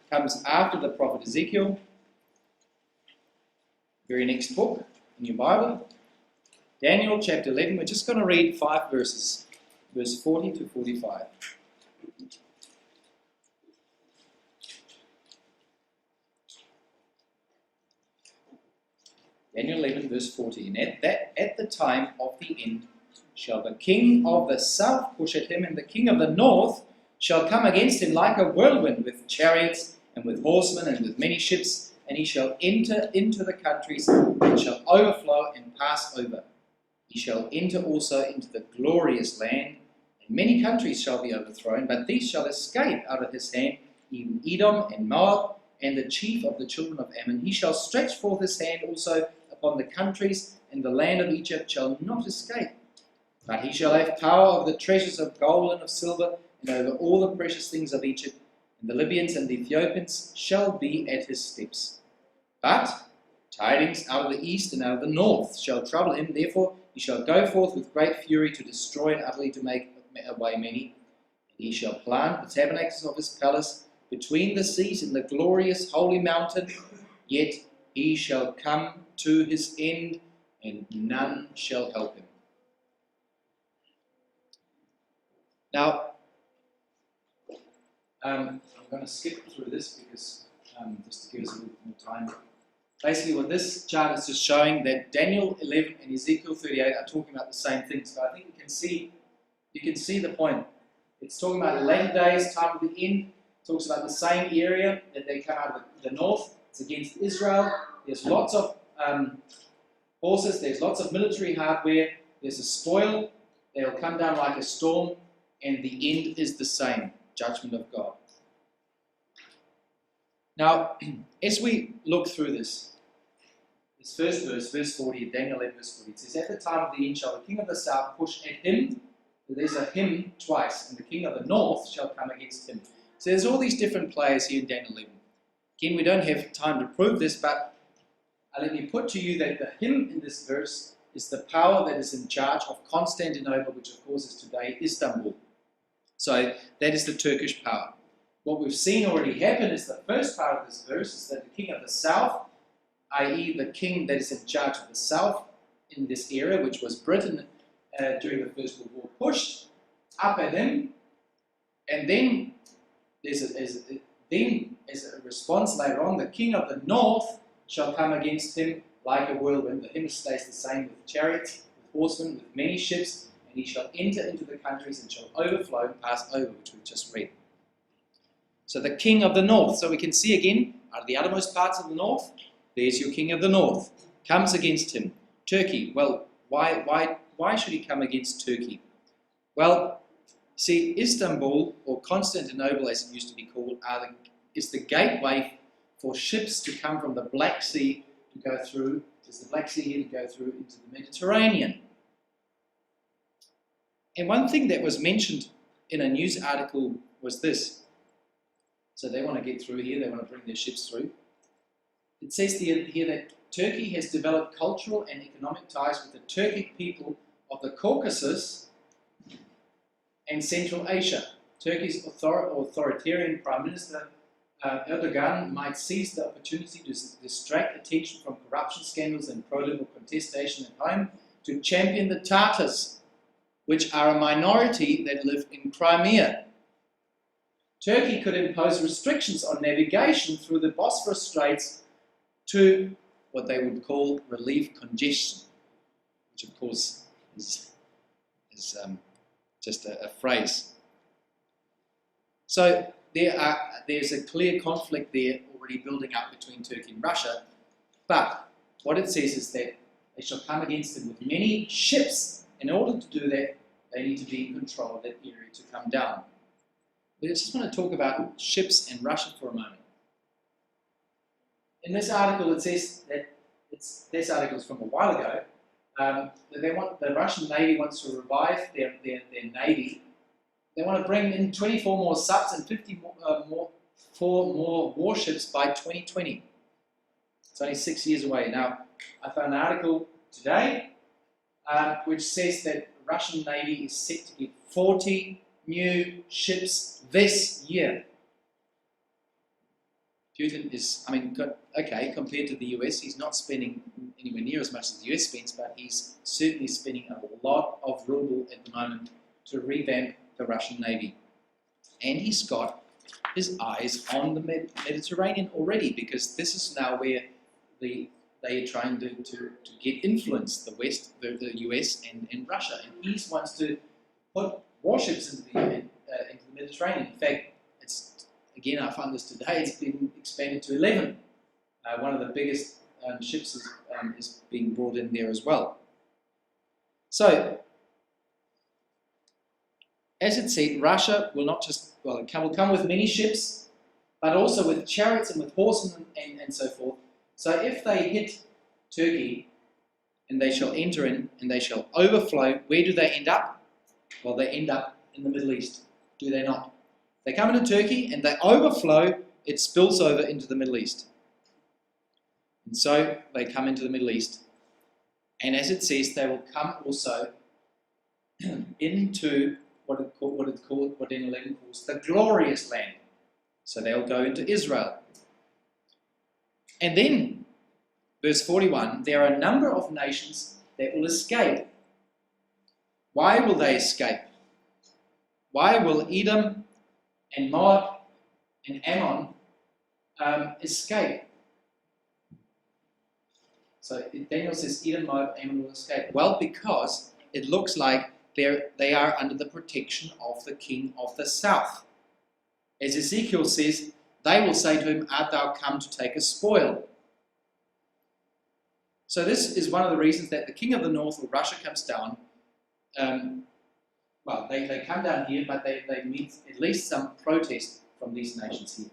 comes after the prophet Ezekiel. Very next book in your Bible. Daniel chapter 11. We're just going to read 5 verses, verse 40 to 45. Daniel 11 verse 40. And at the time of the end shall the king of the south push at him, and the king of the north shall come against him like a whirlwind, with chariots and with horsemen and with many ships, and he shall enter into the countries and shall overflow and pass over. He shall enter also into the glorious land, and many countries shall be overthrown, but these shall escape out of his hand, even Edom and Moab, and the chief of the children of Ammon. He shall stretch forth his hand also upon the countries, and the land of Egypt shall not escape. But he shall have power over the treasures of gold and of silver, and over all the precious things of Egypt, and the Libyans and the Ethiopians shall be at his steps. But tidings out of the east and out of the north shall trouble him, therefore he shall go forth with great fury to destroy and utterly to make away many. And he shall plant the tabernacles of his palace between the seas in the glorious holy mountain, yet he shall come to his end, and none shall help him. Now, I'm going to skip through this because just to give us a little more time. Basically, what this chart is just showing that Daniel 11 and Ezekiel 38 are talking about the same things. But I think you can see the point. It's talking about the latter days, time of the end. It talks about the same area that they come out of the north. It's against Israel. There's lots of horses. There's lots of military hardware. There's a spoil. They'll come down like a storm. And the end is the same. Judgment of God. Now, as we look through this first verse, verse 40, Daniel 11, verse 40, it says, at the time of the end shall the king of the south push at him. There's a him twice, and the king of the north shall come against him. So there's all these different players here in Daniel 11. Again, we don't have time to prove this, but let me put to you that the him in this verse is the power that is in charge of Constantinople, which of course is today Istanbul. So that is the Turkish power. What we've seen already happen is the first part of this verse is that the king of the south, i.e. the king that is in charge of the south in this area, which was Britain during the First World War, pushed up at him, and then as a response later on, the king of the north shall come against him like a whirlwind. The hymn stays the same, with chariots, with horsemen, with many ships, and he shall enter into the countries and shall overflow and pass over, which we just read. So the king of the north. So we can see again, out of the uttermost parts of the north, there's your king of the north. Comes against him. Turkey. Well, why should he come against Turkey? Well, see, Istanbul, or Constantinople as it used to be called, is the gateway for ships to come from the Black Sea to go through. There's the Black Sea here to go through into the Mediterranean. And one thing that was mentioned in a news article was this. So they want to get through here, they want to bring their ships through. It says here that Turkey has developed cultural and economic ties with the Turkic people of the Caucasus and Central Asia. Turkey's authoritarian Prime Minister Erdogan might seize the opportunity to distract attention from corruption scandals and pro-liberal contestation at home to champion the Tatars, which are a minority that live in Crimea. Turkey could impose restrictions on navigation through the Bosphorus Straits to what they would call relieve congestion, which of course is just a phrase. So there's a clear conflict there already building up between Turkey and Russia, but what it says is that they shall come against them with many ships. In order to do that, they need to be in control of that area to come down. We just want to talk about ships and Russia for a moment. In this article, it says that this article is from a while ago. That the Russian Navy wants to revive their navy. They want to bring in 24 more subs and 4 more warships by 2020. It's only 6 years away. Now, I found an article today which says that the Russian Navy is set to get 40 new ships this year. Putin is, okay, compared to the US, he's not spending anywhere near as much as the US spends, but he's certainly spending a lot of ruble at the moment to revamp the Russian Navy. And he's got his eyes on the Mediterranean already, because this is now where they are trying to get influence, the West, the US and Russia. And he wants to put warships into the Mediterranean. In fact, again, I found this today, it's been expanded to 11. One of the biggest ships is being brought in there as well. So, as it said, Russia will not just, it will come with many ships, but also with chariots and with horsemen and so forth. So if they hit Turkey, and they shall enter in, and they shall overflow, where do they end up? Well, they end up in the Middle East, do they not? They come into Turkey and they overflow, it spills over into the Middle East. And so they come into the Middle East. And as it says, they will come also into what in 11 calls the glorious land. So they'll go into Israel. And then, verse 41, there are a number of nations that will escape. Why will they escape? Why will Edom and Moab and Ammon escape? So Daniel says Edom, Moab, Ammon will escape. Well, because it looks like they are under the protection of the king of the south. As Ezekiel says, they will say to him, art thou come to take a spoil? So this is one of the reasons that the king of the north, or Russia, comes down. They come down here, but they meet at least some protest from these nations here.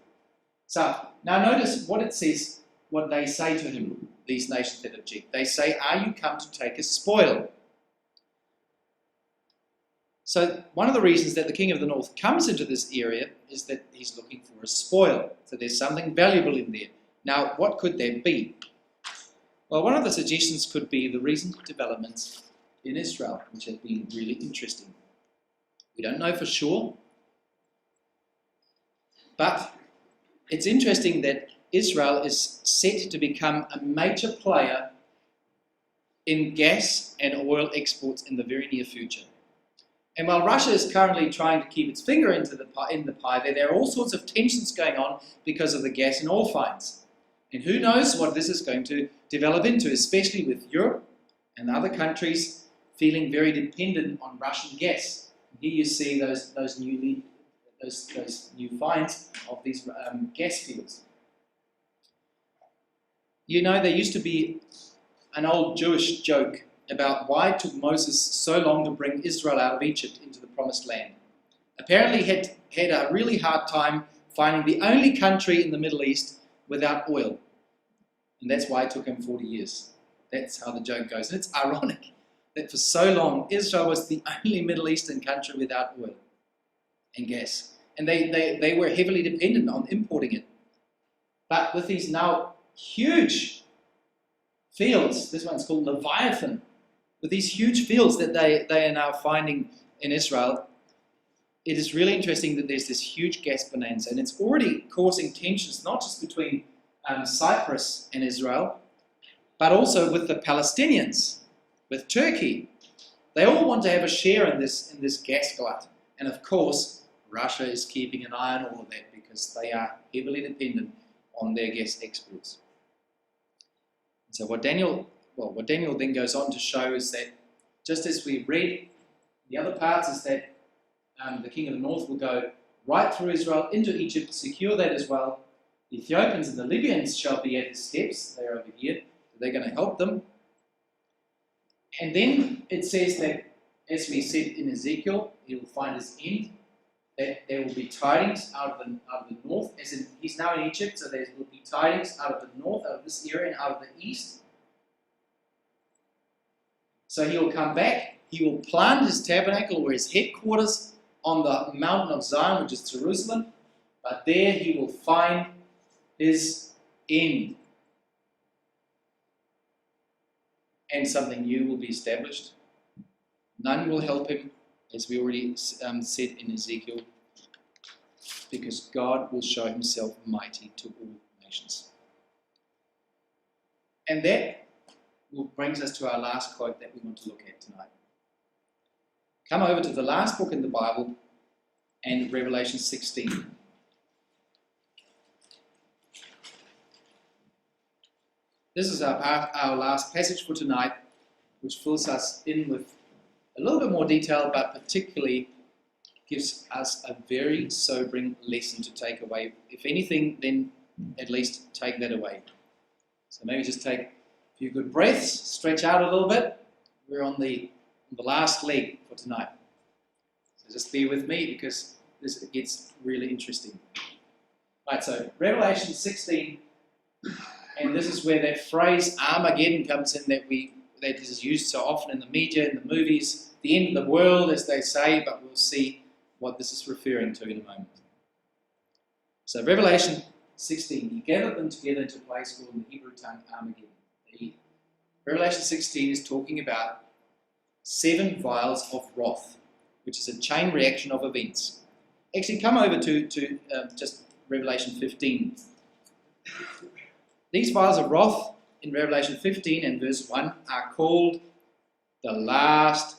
So, now notice what it says, what they say to him, these nations that object. They say, are you come to take a spoil? So, one of the reasons that the king of the north comes into this area is that he's looking for a spoil. So there's something valuable in there. Now, what could that be? Well, one of the suggestions could be the recent developments in Israel, which have been really interesting. We don't know for sure, but it's interesting that Israel is set to become a major player in gas and oil exports in the very near future. And while Russia is currently trying to keep its finger in the pie, there are all sorts of tensions going on because of the gas and oil finds. And who knows what this is going to develop into, especially with Europe and other countries feeling very dependent on Russian gas. Here you see those new finds of these gas fields. You know, there used to be an old Jewish joke about why it took Moses so long to bring Israel out of Egypt into the promised land. Apparently he had a really hard time finding the only country in the Middle East without oil. And that's why it took him 40 years. That's how the joke goes. And it's ironic that for so long Israel was the only Middle Eastern country without oil and gas. And they were heavily dependent on importing it. But with these now huge fields, this one's called Leviathan, with these huge fields that they are now finding in Israel, it is really interesting that there's this huge gas bonanza, and it's already causing tensions not just between Cyprus and Israel, but also with the Palestinians, with Turkey. They all want to have a share in this gas glut. And of course, Russia is keeping an eye on all of that because they are heavily dependent on their guest exports. So what Daniel then goes on to show is that, just as we read the other parts, is that the king of the north will go right through Israel into Egypt, secure that as well. The Ethiopians and the Libyans shall be at his steps. They're over here. They're going to help them. And then it says that, as we said in Ezekiel, he will find his end, that there will be tidings out of the north, as in he's now in Egypt, so there will be tidings out of the north, out of this area, and out of the east. So he will come back, he will plant his tabernacle or his headquarters on the mountain of Zion, which is Jerusalem, but there he will find his end. And something new will be established. None will help him, as we already said in Ezekiel, because God will show himself mighty to all nations. And that brings us to our last quote that we want to look at tonight. Come over to the last book in the Bible and Revelation 16. This is our last passage for tonight, which fills us in with a little bit more detail, but particularly gives us a very sobering lesson to take away. If anything, then at least take that away. So maybe just take a few good breaths, stretch out a little bit. We're on the last leg for tonight. So just be with me because this gets really interesting. Right, so Revelation 16, and this is where that phrase Armageddon comes in that is used so often in the media, in the movies, the end of the world, as they say, but we'll see what this is referring to in a moment. So Revelation 16, he gathered them together into a place called in the Hebrew tongue Armageddon. Revelation 16 is talking about 7 vials of wrath, which is a chain reaction of events. Actually, come over to just Revelation 15. These vials of wrath in Revelation 15 and verse 1 are called the last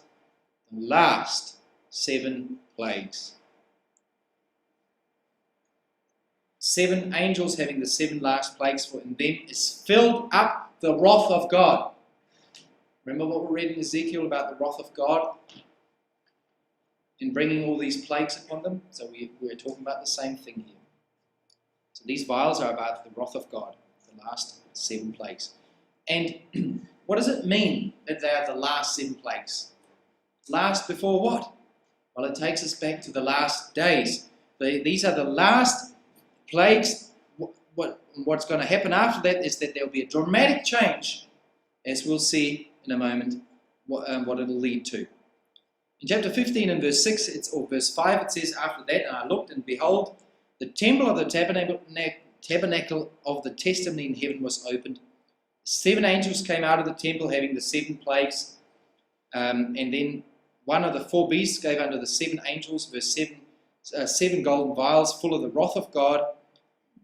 7 plagues. 7 angels having the 7 last plagues, for in them is filled up the wrath of God. Remember what we read in Ezekiel about the wrath of God in bringing all these plagues upon them? So we're talking about the same thing here. So these vials are about the wrath of God, the last 7 plagues. And what does it mean that they are the last 7 plagues? Last before what? Well, it takes us back to the last days. These are the last plagues. What's going to happen after that is that there will be a dramatic change, as we'll see in a moment what it'll lead to. In chapter 15 and verse 6, or verse 5, it says, after that, and I looked, and behold, the temple of the tabernacle of the testimony in heaven was opened. 7 angels came out of the temple having the 7 plagues. And then one of the 4 beasts gave unto the 7 angels, verse 7, 7 golden vials full of the wrath of God.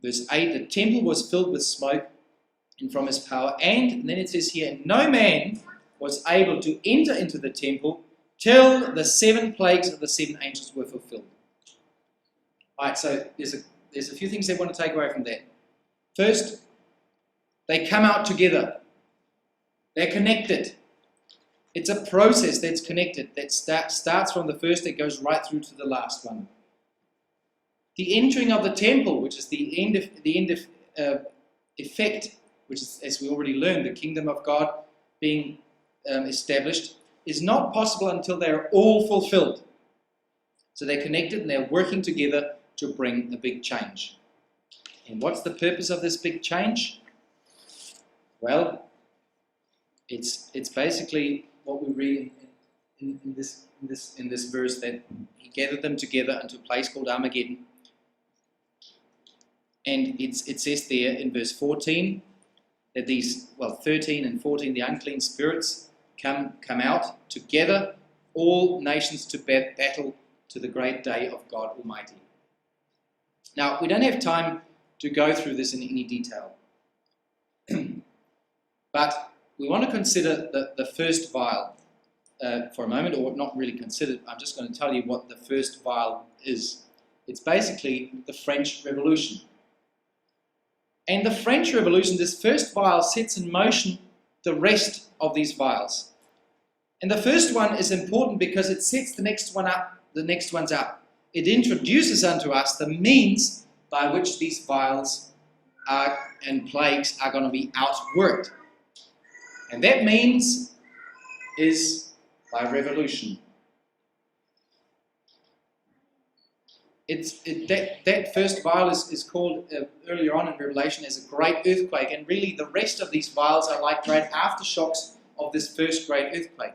Verse 8, the temple was filled with smoke and from his power. And then it says here, no man was able to enter into the temple till the 7 plagues of the 7 angels were fulfilled. Alright, so there's a few things I want to take away from that. First, they come out together. They're connected. It's a process that's connected, that starts from the first, that goes right through to the last one. The entering of the temple, which is the end of effect, which is, as we already learned, the kingdom of God being established, is not possible until they are all fulfilled. So they're connected and they're working together to bring a big change. And what's the purpose of this big change? Well, it's basically what we read in this verse, that he gathered them together into a place called Armageddon. And it says there in verse 14 that these, 13 and 14, the unclean spirits come out together, all nations to battle to the great day of God Almighty. Now, we don't have time to go through this in any detail. But we want to consider the first vial for a moment, or not really consider. I'm just going to tell you what the first vial is. It's basically the French Revolution. And the French Revolution, this first vial, sets in motion the rest of these vials. And the first one is important because it sets the next one up, the next ones up. It introduces unto us the means by which these vials and plagues are going to be outworked. And that means is by revolution. That first vial is called earlier on in Revelation as a great earthquake, and really the rest of these vials are like great aftershocks of this first great earthquake.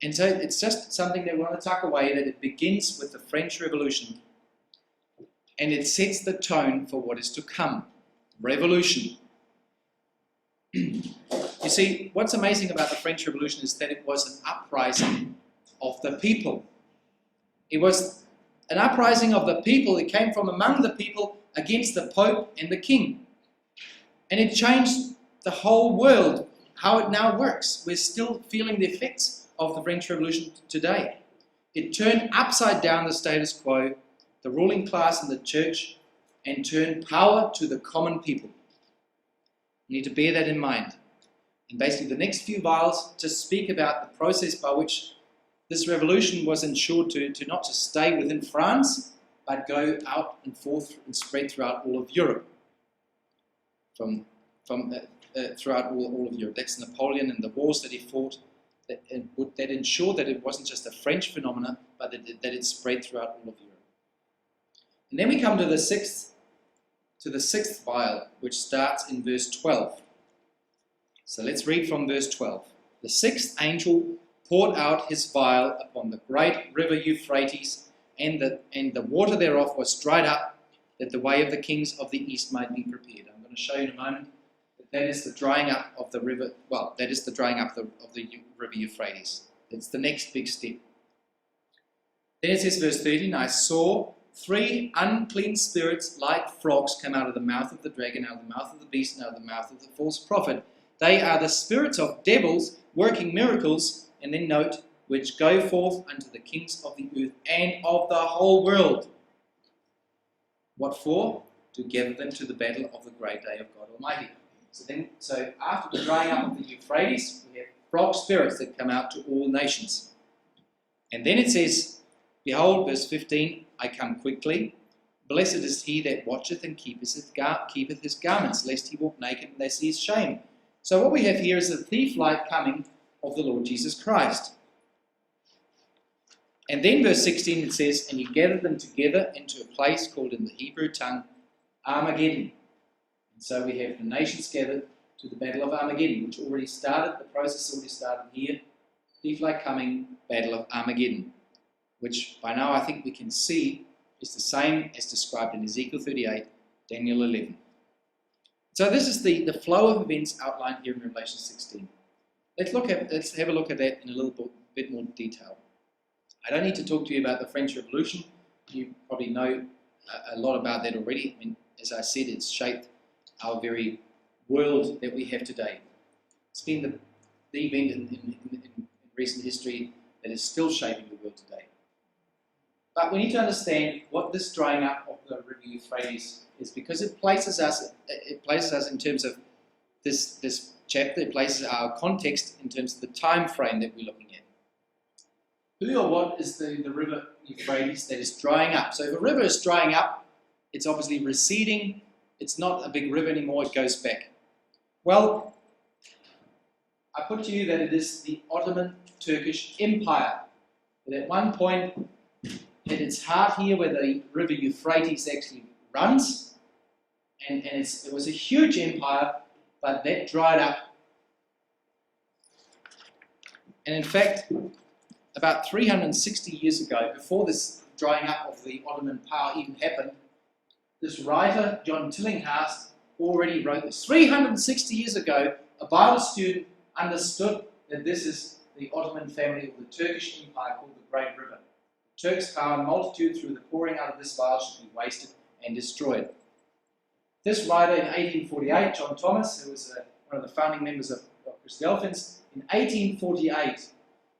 And so it's just something that we want to tuck away, that it begins with the French Revolution and it sets the tone for what is to come. Revolution. You see, what's amazing about the French Revolution is that it was an uprising of the people. It was an uprising of the people. It came from among the people against the Pope and the King. And it changed the whole world, how it now works. We're still feeling the effects of the French Revolution today. It turned upside down the status quo, the ruling class and the church, and turned power to the common people. You need to bear that in mind. And basically the next few vials just speak about the process by which this revolution was ensured to not just stay within France, but go out and forth and spread throughout all of Europe. Throughout all of Europe. That's Napoleon and the wars that he fought that ensured that it wasn't just a French phenomenon, but that it spread throughout all of Europe. And then we come to the sixth vial, which starts in verse 12. So let's read from verse 12. The sixth angel poured out his vial upon the great river Euphrates, and the water thereof was dried up, that the way of the kings of the east might be prepared. I'm going to show you in a moment that is the drying up of the river. Well, that is the drying up of the river Euphrates. It's the next big step. Then it says, verse 13, I saw 3 unclean spirits like frogs come out of the mouth of the dragon, out of the mouth of the beast, and out of the mouth of the false prophet. They are the spirits of devils working miracles, and then note, which go forth unto the kings of the earth and of the whole world. What for? To gather them to the battle of the great day of God Almighty. So after the drying up of the Euphrates, we have frog spirits that come out to all nations. And then it says, behold, verse 15, I come quickly. Blessed is he that watcheth and keepeth his garments, lest he walk naked and they see his shame. So what we have here is a thief-like coming of the Lord Jesus Christ. And then verse 16 it says, and he gathered them together into a place called in the Hebrew tongue Armageddon. And so we have the nations gathered to the battle of Armageddon, which already started, the process already started here. Thief-like coming, battle of Armageddon, which by now I think we can see is the same as described in Ezekiel 38, Daniel 11. So this is the flow of events outlined here in Revelation 16. Let's have a look at that in a little bit more detail. I don't need to talk to you about the French Revolution. You probably know a lot about that already. I mean, as I said, it's shaped our very world that we have today. It's been the event in recent history that is still shaping the world today. But we need to understand what this drying up of the river Euphrates is, because it places us in terms of this chapter. It places our context in terms of the time frame that we're looking at. Who or what is the river Euphrates that is drying up? So if a river is drying up, it's obviously receding. It's not a big river anymore, it goes back. Well, I put to you that it is the Ottoman Turkish Empire. That at one point, at its heart here, where the river Euphrates actually runs, and it was a huge empire, but that dried up. And in fact, about 360 years ago, before this drying up of the Ottoman power even happened, this writer, John Tillinghast, already wrote this. 360 years ago, a Bible student understood that this is the Ottoman family, or the Turkish Empire, called the Great River. The Turks' power and multitude through the pouring out of this vial should be wasted and destroyed. This writer in 1848, John Thomas, who was one of the founding members of Christadelphians, in 1848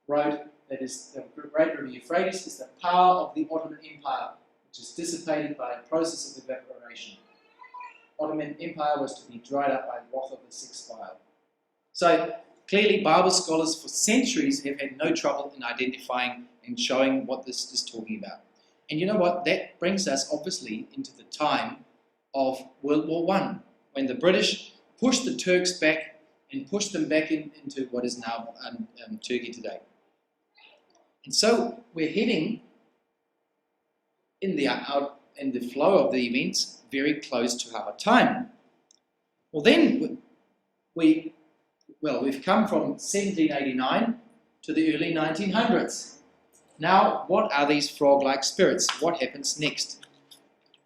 wrote that the Great River Euphrates is the power of the Ottoman Empire, which is dissipated by a process of evaporation. Ottoman Empire was to be dried up by the wrath of the sixth fire. So clearly Bible scholars for centuries have had no trouble in identifying and showing what this is talking about. And you know what? That brings us obviously into the time of World War I, when the British pushed the Turks back and pushed them back into what is now Turkey today. And so we're heading in the flow of the events very close to our time. Well, then we've come from 1789 to the early 1900s. Now, what are these frog-like spirits? What happens next?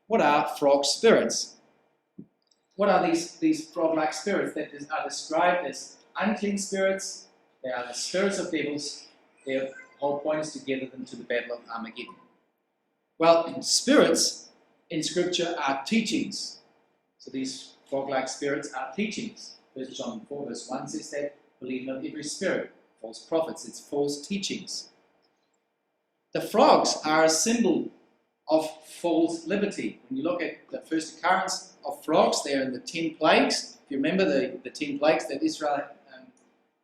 What are frog spirits? What are these frog-like spirits that are described as unclean spirits? They are the spirits of devils. Their whole point is to gather them to the battle of Armageddon. Well, spirits in Scripture are teachings. So these frog-like spirits are teachings. 1 John 4 verse 1 says that, believe not every spirit, false prophets, it's false teachings. The frogs are a symbol of false liberty. When you look at the first occurrence of frogs, they're in the 10 plagues. If you remember the 10 plagues that Israel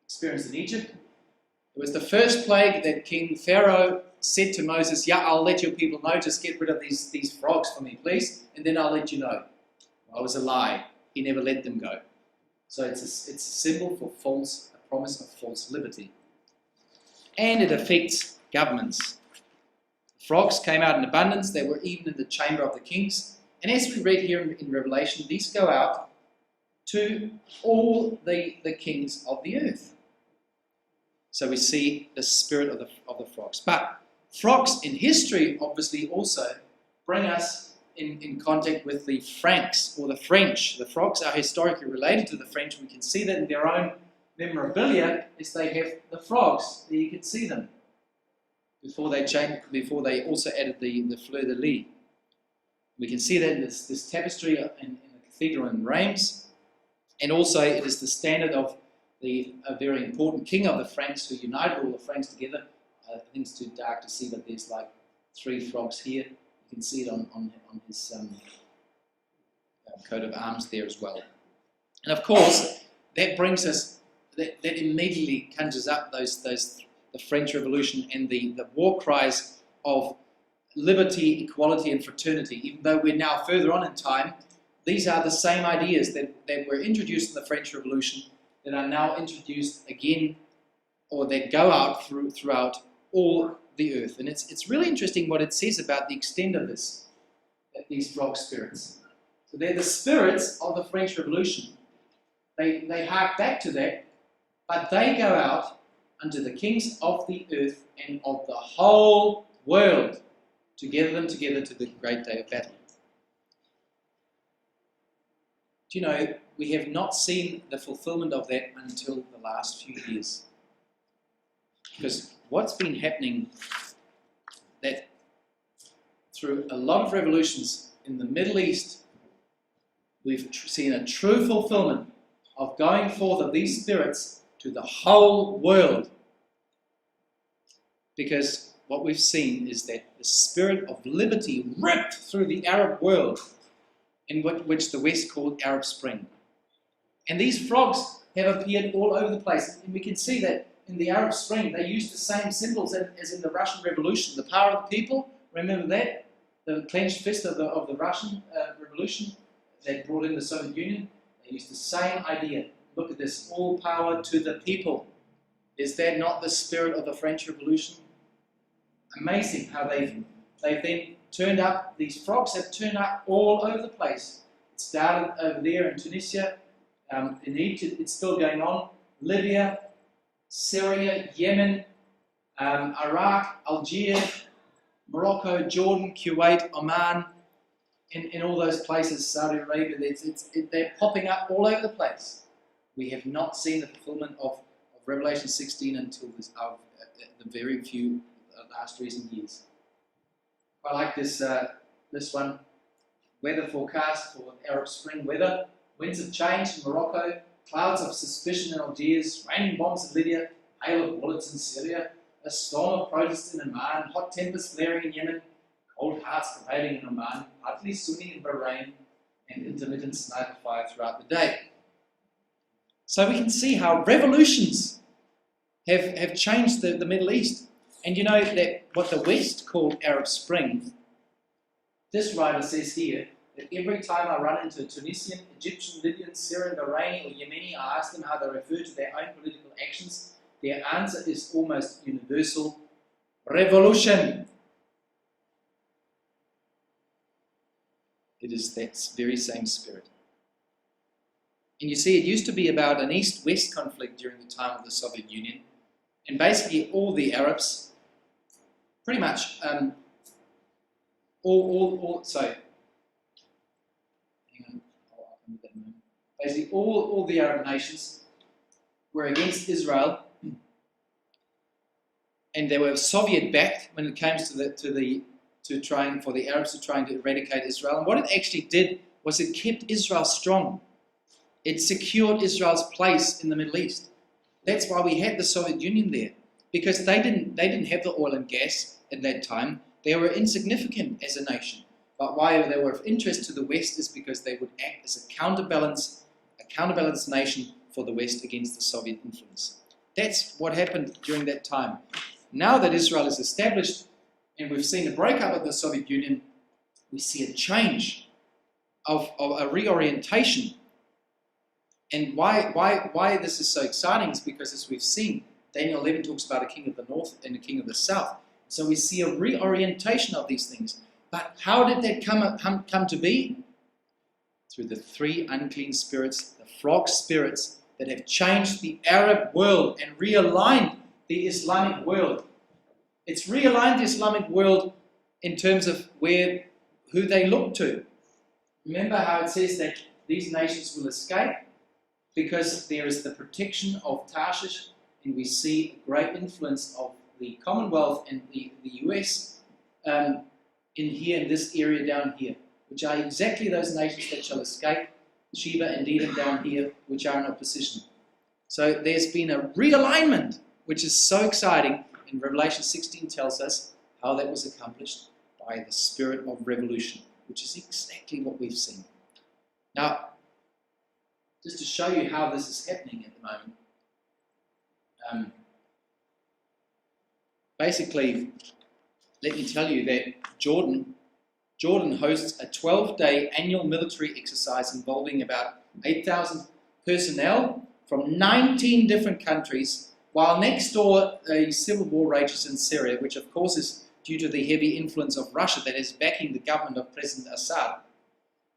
experienced in Egypt, it was the first plague that King Pharaoh said to Moses, yeah, I'll let your people know, just get rid of these frogs for me, please, and then I'll let you know. Well, it was a lie. He never let them go. So it's a symbol for a promise of false liberty. And it affects governments. Frogs came out in abundance. They were even in the chamber of the kings. And as we read here in Revelation, these go out to all the kings of the earth. So we see the spirit of the frogs. But frogs in history obviously also bring us in contact with the Franks or the French. The frogs are historically related to the French. We can see that in their own memorabilia, as they have the frogs. There you can see them. Before they also added the fleur-de-lis. We can see that in this tapestry in the cathedral in Reims. And also it is the standard of a very important king of the Franks who united all the Franks together. I think it's too dark to see, but there's like 3 frogs here. You can see it on his coat of arms there as well. And of course, that brings us, that immediately conjures up the French Revolution and the war cries of liberty, equality and fraternity. Even though we're now further on in time, these are the same ideas that were introduced in the French Revolution that are now introduced again, or that go out throughout all the earth. And it's really interesting what it says about the extent of these frog spirits. So they're the spirits of the French Revolution. They hark back to that, but they go out unto the kings of the earth and of the whole world to gather them together to the great day of battle. Do you know, we have not seen the fulfillment of that until the last few years. Because what's been happening, that through a lot of revolutions in the Middle East, we've seen a true fulfillment of going forth of these spirits to the whole world. Because what we've seen is that the spirit of liberty ripped through the Arab world, in which the West called Arab Spring. And these frogs have appeared all over the place. And we can see that in the Arab Spring, they used the same symbols as in the Russian Revolution. The power of the people, remember that? The clenched fist of the Russian Revolution that brought in the Soviet Union. They used the same idea. Look at this, all power to the people. Is that not the spirit of the French Revolution? Amazing how they've then turned up, these frogs have turned up all over the place. It started over there in Tunisia, in Egypt, it's still going on, Libya, Syria, Yemen, Iraq, Algeria, Morocco, Jordan, Kuwait, Oman, in all those places, Saudi Arabia, they're popping up all over the place. We have not seen the fulfillment of Revelation 16 until the very few last recent years. I like this one. Weather forecast for Arab Spring weather. Winds of change in Morocco. Clouds of suspicion in Algiers. Raining bombs in Libya. Hail of bullets in Syria. A storm of protests in Oman. Hot tempers flaring in Yemen. old hearts prevailing in Oman, partly Sunni in Bahrain, and intermittent sniper fire throughout the day. So we can see how revolutions have changed the Middle East. And you know that what the West called Arab Spring, this writer says here that every time I run into a Tunisian, Egyptian, Libyan, Syrian, Bahraini, or Yemeni, I ask them how they refer to their own political actions. Their answer is almost universal: revolution. It is that very same spirit. And you see, it used to be about an East-West conflict during the time of the Soviet Union. And basically all the Arabs, pretty much, basically all the Arab nations were against Israel, and they were Soviet-backed when it comes to trying for the Arabs to eradicate Israel. And what it actually did was it kept Israel strong. It secured Israel's place in the Middle East. That's why we had the Soviet Union there, because they didn't have the oil and gas at that time. They were insignificant as a nation. But why they were of interest to the West is because they would act as a counterbalance nation for the West against the Soviet influence. That's what happened during that time. Now that Israel is established and we've seen a breakup of the Soviet Union, we see a change of a reorientation. And why this is so exciting is because, as we've seen, Daniel 11 talks about a king of the north and a king of the south. So we see a reorientation of these things. But how did that come to be? Through the three unclean spirits, the flock spirits that have changed the Arab world and realigned the Islamic world. It's realigned the Islamic world in terms of who they look to. Remember how it says that these nations will escape because there is the protection of Tarshish, and we see a great influence of the Commonwealth and the US in this area down here, which are exactly those nations that shall escape, Sheba and Edom down here, which are in opposition. So there's been a realignment, which is so exciting, and Revelation 16 tells us how that was accomplished by the spirit of revolution, which is exactly what we've seen. Now, just to show you how this is happening at the moment, basically, let me tell you that Jordan hosts a 12-day annual military exercise involving about 8,000 personnel from 19 different countries, while next door a civil war rages in Syria, which of course is due to the heavy influence of Russia that is backing the government of President Assad.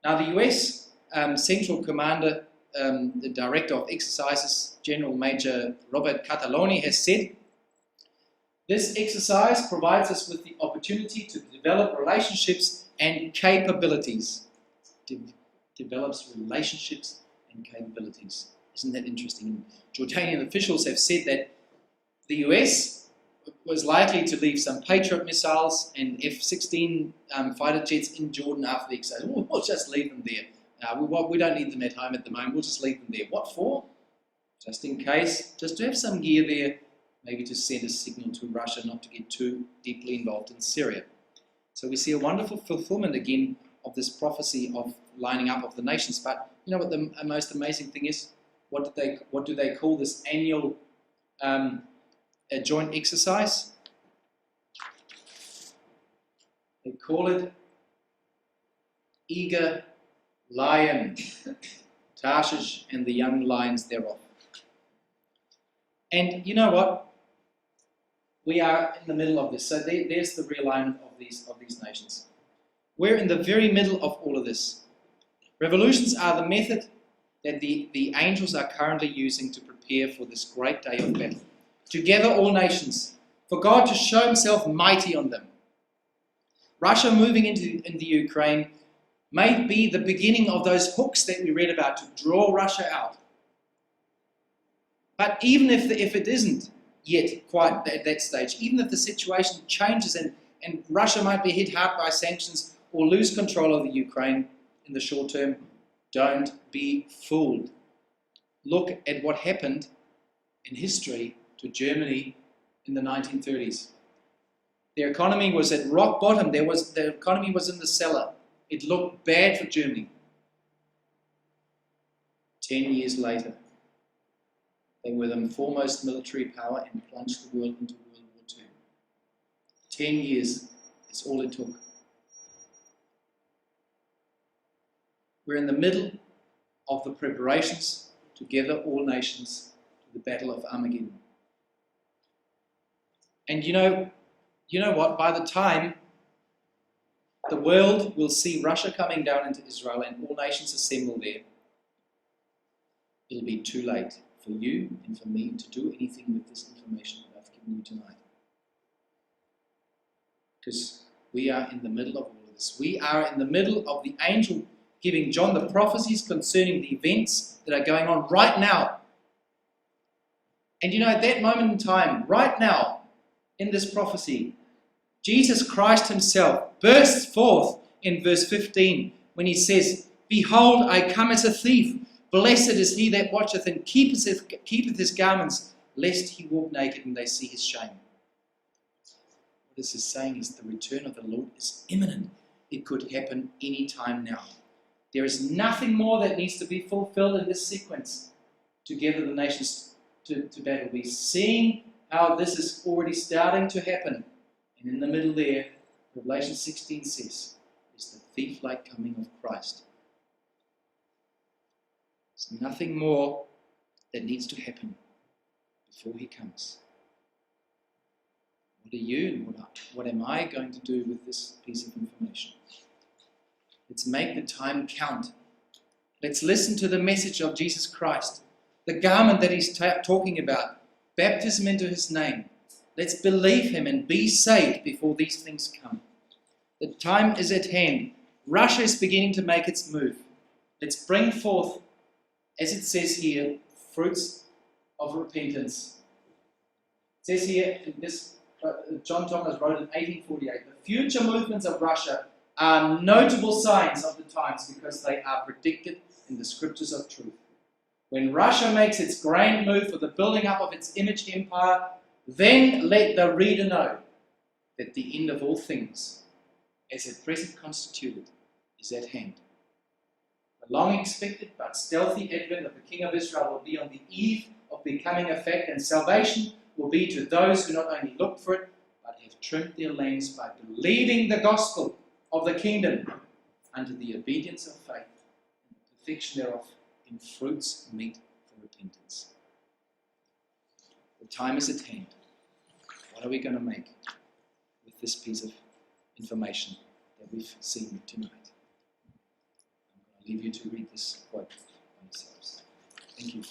Now the US Central Commander, the Director of Exercises, General Major Robert Cataloni, has said, "This exercise provides us with the opportunity to develop relationships and capabilities." Develops relationships and capabilities. Isn't that interesting? Jordanian officials have said that the US was likely to leave some Patriot missiles and F-16 fighter jets in Jordan after the exercise. We'll just leave them there. We don't need them at home at the moment. We'll just leave them there. What for? Just in case. Just to have some gear there. Maybe to send a signal to Russia not to get too deeply involved in Syria. So we see a wonderful fulfillment again of this prophecy of lining up of the nations. But you know what the most amazing thing is? What do they call this annual joint exercise? They call it Eager Lion, Tarshish and the young lions thereof. And you know what? We are in the middle of this. So there's the realignment of these nations. We're in the very middle of all of this. Revolutions are the method that the angels are currently using to prepare for this great day of battle. To gather all nations, for God to show himself mighty on them. Russia moving into Ukraine may be the beginning of those hooks that we read about to draw Russia out. But even if it isn't yet quite at that stage, even if the situation changes and Russia might be hit hard by sanctions or lose control of the Ukraine in the short term, don't be fooled. Look at what happened in history to Germany in the 1930s. Their economy was at rock bottom. The economy was in the cellar. It looked bad for Germany. 10 years later, they were the foremost military power and plunged the world into World War II. 10 years is all it took. We're in the middle of the preparations to gather all nations to the Battle of Armageddon. And you know what? By the time the world will see Russia coming down into Israel and all nations assemble there, it'll be too late for you and for me to do anything with this information that I've given you tonight. Because we are in the middle of all of this. We are in the middle of the angel giving John the prophecies concerning the events that are going on right now. And at that moment in time, right now, in this prophecy, Jesus Christ himself bursts forth in verse 15 when he says, "Behold, I come as a thief. Blessed is he that watcheth and keepeth his garments, lest he walk naked and they see his shame." What this is saying is the return of the Lord is imminent. It could happen any time now. There is nothing more that needs to be fulfilled in this sequence to gather the nations to battle. We're seeing how this is already starting to happen. And in the middle there, Revelation 16 says, is the thief-like coming of Christ. There's nothing more that needs to happen before he comes. What are you and what am I going to do with this piece of information? Let's make the time count. Let's listen to the message of Jesus Christ, the garment that he's talking about, baptism into his name. Let's believe him and be saved before these things come. The time is at hand. Russia is beginning to make its move. Let's bring forth, as it says here, fruits of repentance. It says here, in this, John Thomas wrote in 1848, the future movements of Russia are notable signs of the times because they are predicted in the scriptures of truth. When Russia makes its grand move for the building up of its image empire, then let the reader know that the end of all things, as at present constituted, is at hand. The long-expected but stealthy advent of the King of Israel will be on the eve of becoming a fact, and salvation will be to those who not only looked for it, but have trimmed their lamps by believing the gospel of the kingdom unto the obedience of faith and the perfection thereof in fruits meet for repentance. The time is at hand. What are we going to make with this piece of information that we've seen tonight? I'm going to leave you to read this quote by yourselves. Thank you.